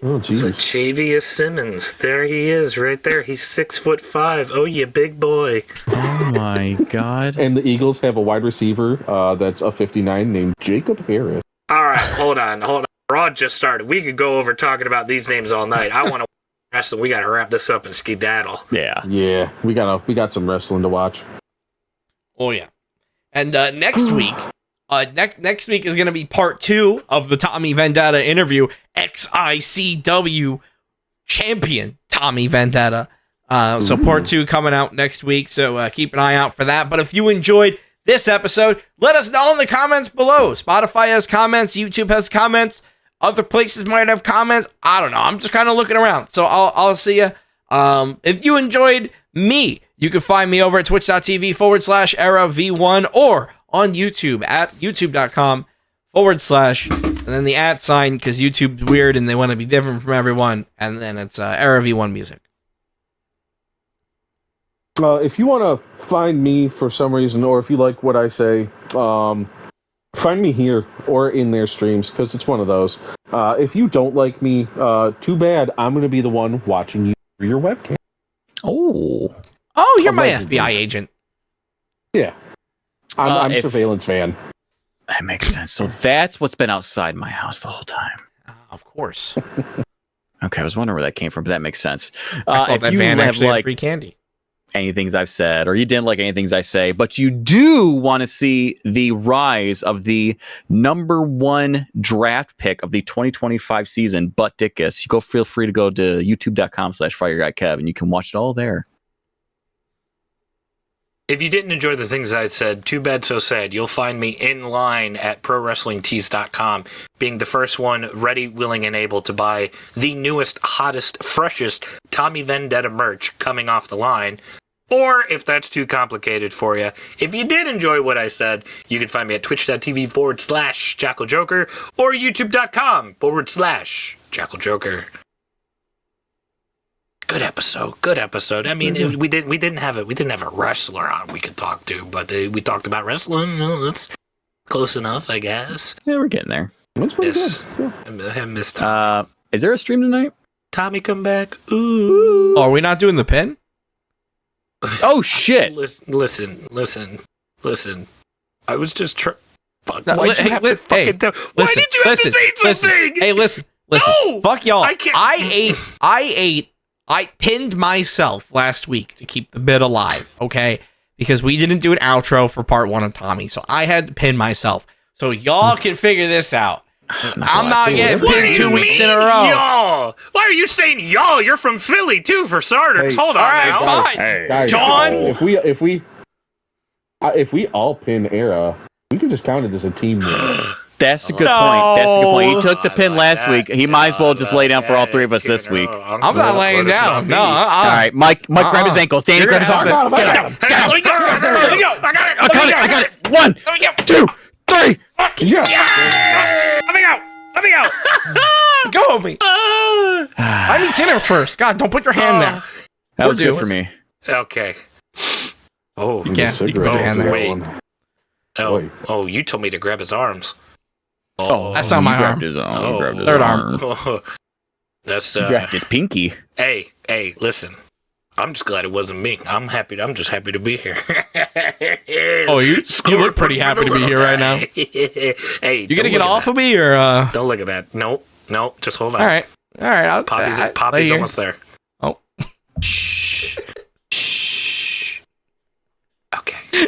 Oh, Jesus. Lachavius Simmons. There he is, right there. He's 6'5". Oh, you big boy. Oh my God. And the Eagles have a wide receiver that's a 59 named Jacob Harris. All right, hold on. Raw just started. We could go over talking about these names all night. I want to wrestle. We got to wrap this up and skedaddle. Yeah. Yeah, we got some wrestling to watch. Oh yeah. And next week is going to be part 2 of the Tommy Vendetta interview. XICW champion Tommy Vendetta. So part 2 coming out next week. So keep an eye out for that. But if you enjoyed this episode, let us know in the comments below. Spotify has comments. YouTube has comments. Other places might have comments. I don't know. I'm just kind of looking around. So I'll see you. If you enjoyed me, you can find me over at twitch.tv/EraV1 or on YouTube at youtube.com/ and then the @ sign because YouTube's weird and they want to be different from everyone. And then it's EraV1 Music. If you want to find me for some reason, or if you like what I say, find me here or in their streams, because it's one of those. If you don't like me, too bad. I'm going to be the one watching you through your webcam. Oh, you're my FBI agent. Yeah. I'm a surveillance fan. That makes sense. So that's what's been outside my house the whole time. Of course. Okay, I was wondering where that came from, but that makes sense. I thought if that you van have actually had liked free candy. any things I've said, or you didn't like any things I say, but you do want to see the rise of the #1 draft pick of the 2025 season, Butt Dickus, you feel free to go to youtube.com/FireGuyKev, and you can watch it all there. If you didn't enjoy the things I said, too bad, so sad. You'll find me in line at ProWrestlingTees.com, being the first one ready, willing, and able to buy the newest, hottest, freshest Tommy Vendetta merch coming off the line. Or if that's too complicated for you, if you did enjoy what I said, you can find me at twitch.tv/JackalJoker or youtube.com/JackalJoker. Good episode. I mean, we didn't have a wrestler on we could talk to, but we talked about wrestling. That's close enough, I guess. Yeah, we're getting there. That's pretty Yes. good. I missed Tommy. Is there a stream tonight? Tommy, come back. Ooh. Oh, are we not doing the pin? Oh shit! Listen. I was just trying. Fuck. No, Why'd you have to fucking tell? Why did you have to say something? Hey, listen. No! Fuck y'all. I can't- I pinned myself last week to keep the bit alive, okay? Because we didn't do an outro for part 1 of Tommy, so I had to pin myself. So y'all can figure this out. I'm not getting What do pinned you 2 weeks mean, in a row. Y'all? Why are you saying y'all? You're from Philly too, for starters. Hey, Hold on all right, now. fine. Guys, John? if we all pin Era, we could just count it as a team win. That's a good No. point. That's a good point. He took the I pin like last that. week. He might as well just lay down for all Yeah, 3 of us this you know, week. I'm not laying down. No, All right, Mike, grab his ankles. Danny, grab his arms. I Get got him. him. Hey, let me go. I got it. 1, 2, 3. Yeah. Let me go. Go, Obi. I need dinner first. God, don't put your hand there. That was We're good for me. Okay. Oh, You can put your hand there. wait. Wait. Oh, you told me to grab his arms. Oh, That's not he my grabbed arm. his arm. Oh. He grabbed his Third arm. arm. That's He grabbed his pinky. Hey, listen. I'm just glad it wasn't me. I'm just happy to be here. Oh, you look pretty happy to be here right now. Hey, You gonna get off of me or? Don't look at that. Nope. Just hold on. All right. Poppy's almost there. Oh. Shh. Okay. You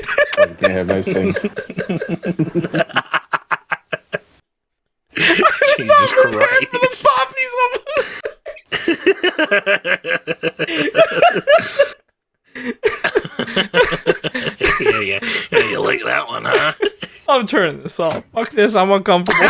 can't have nice things. Jesus Christ. yeah, you like that one, huh? I'm turning this off. Fuck this. I'm uncomfortable.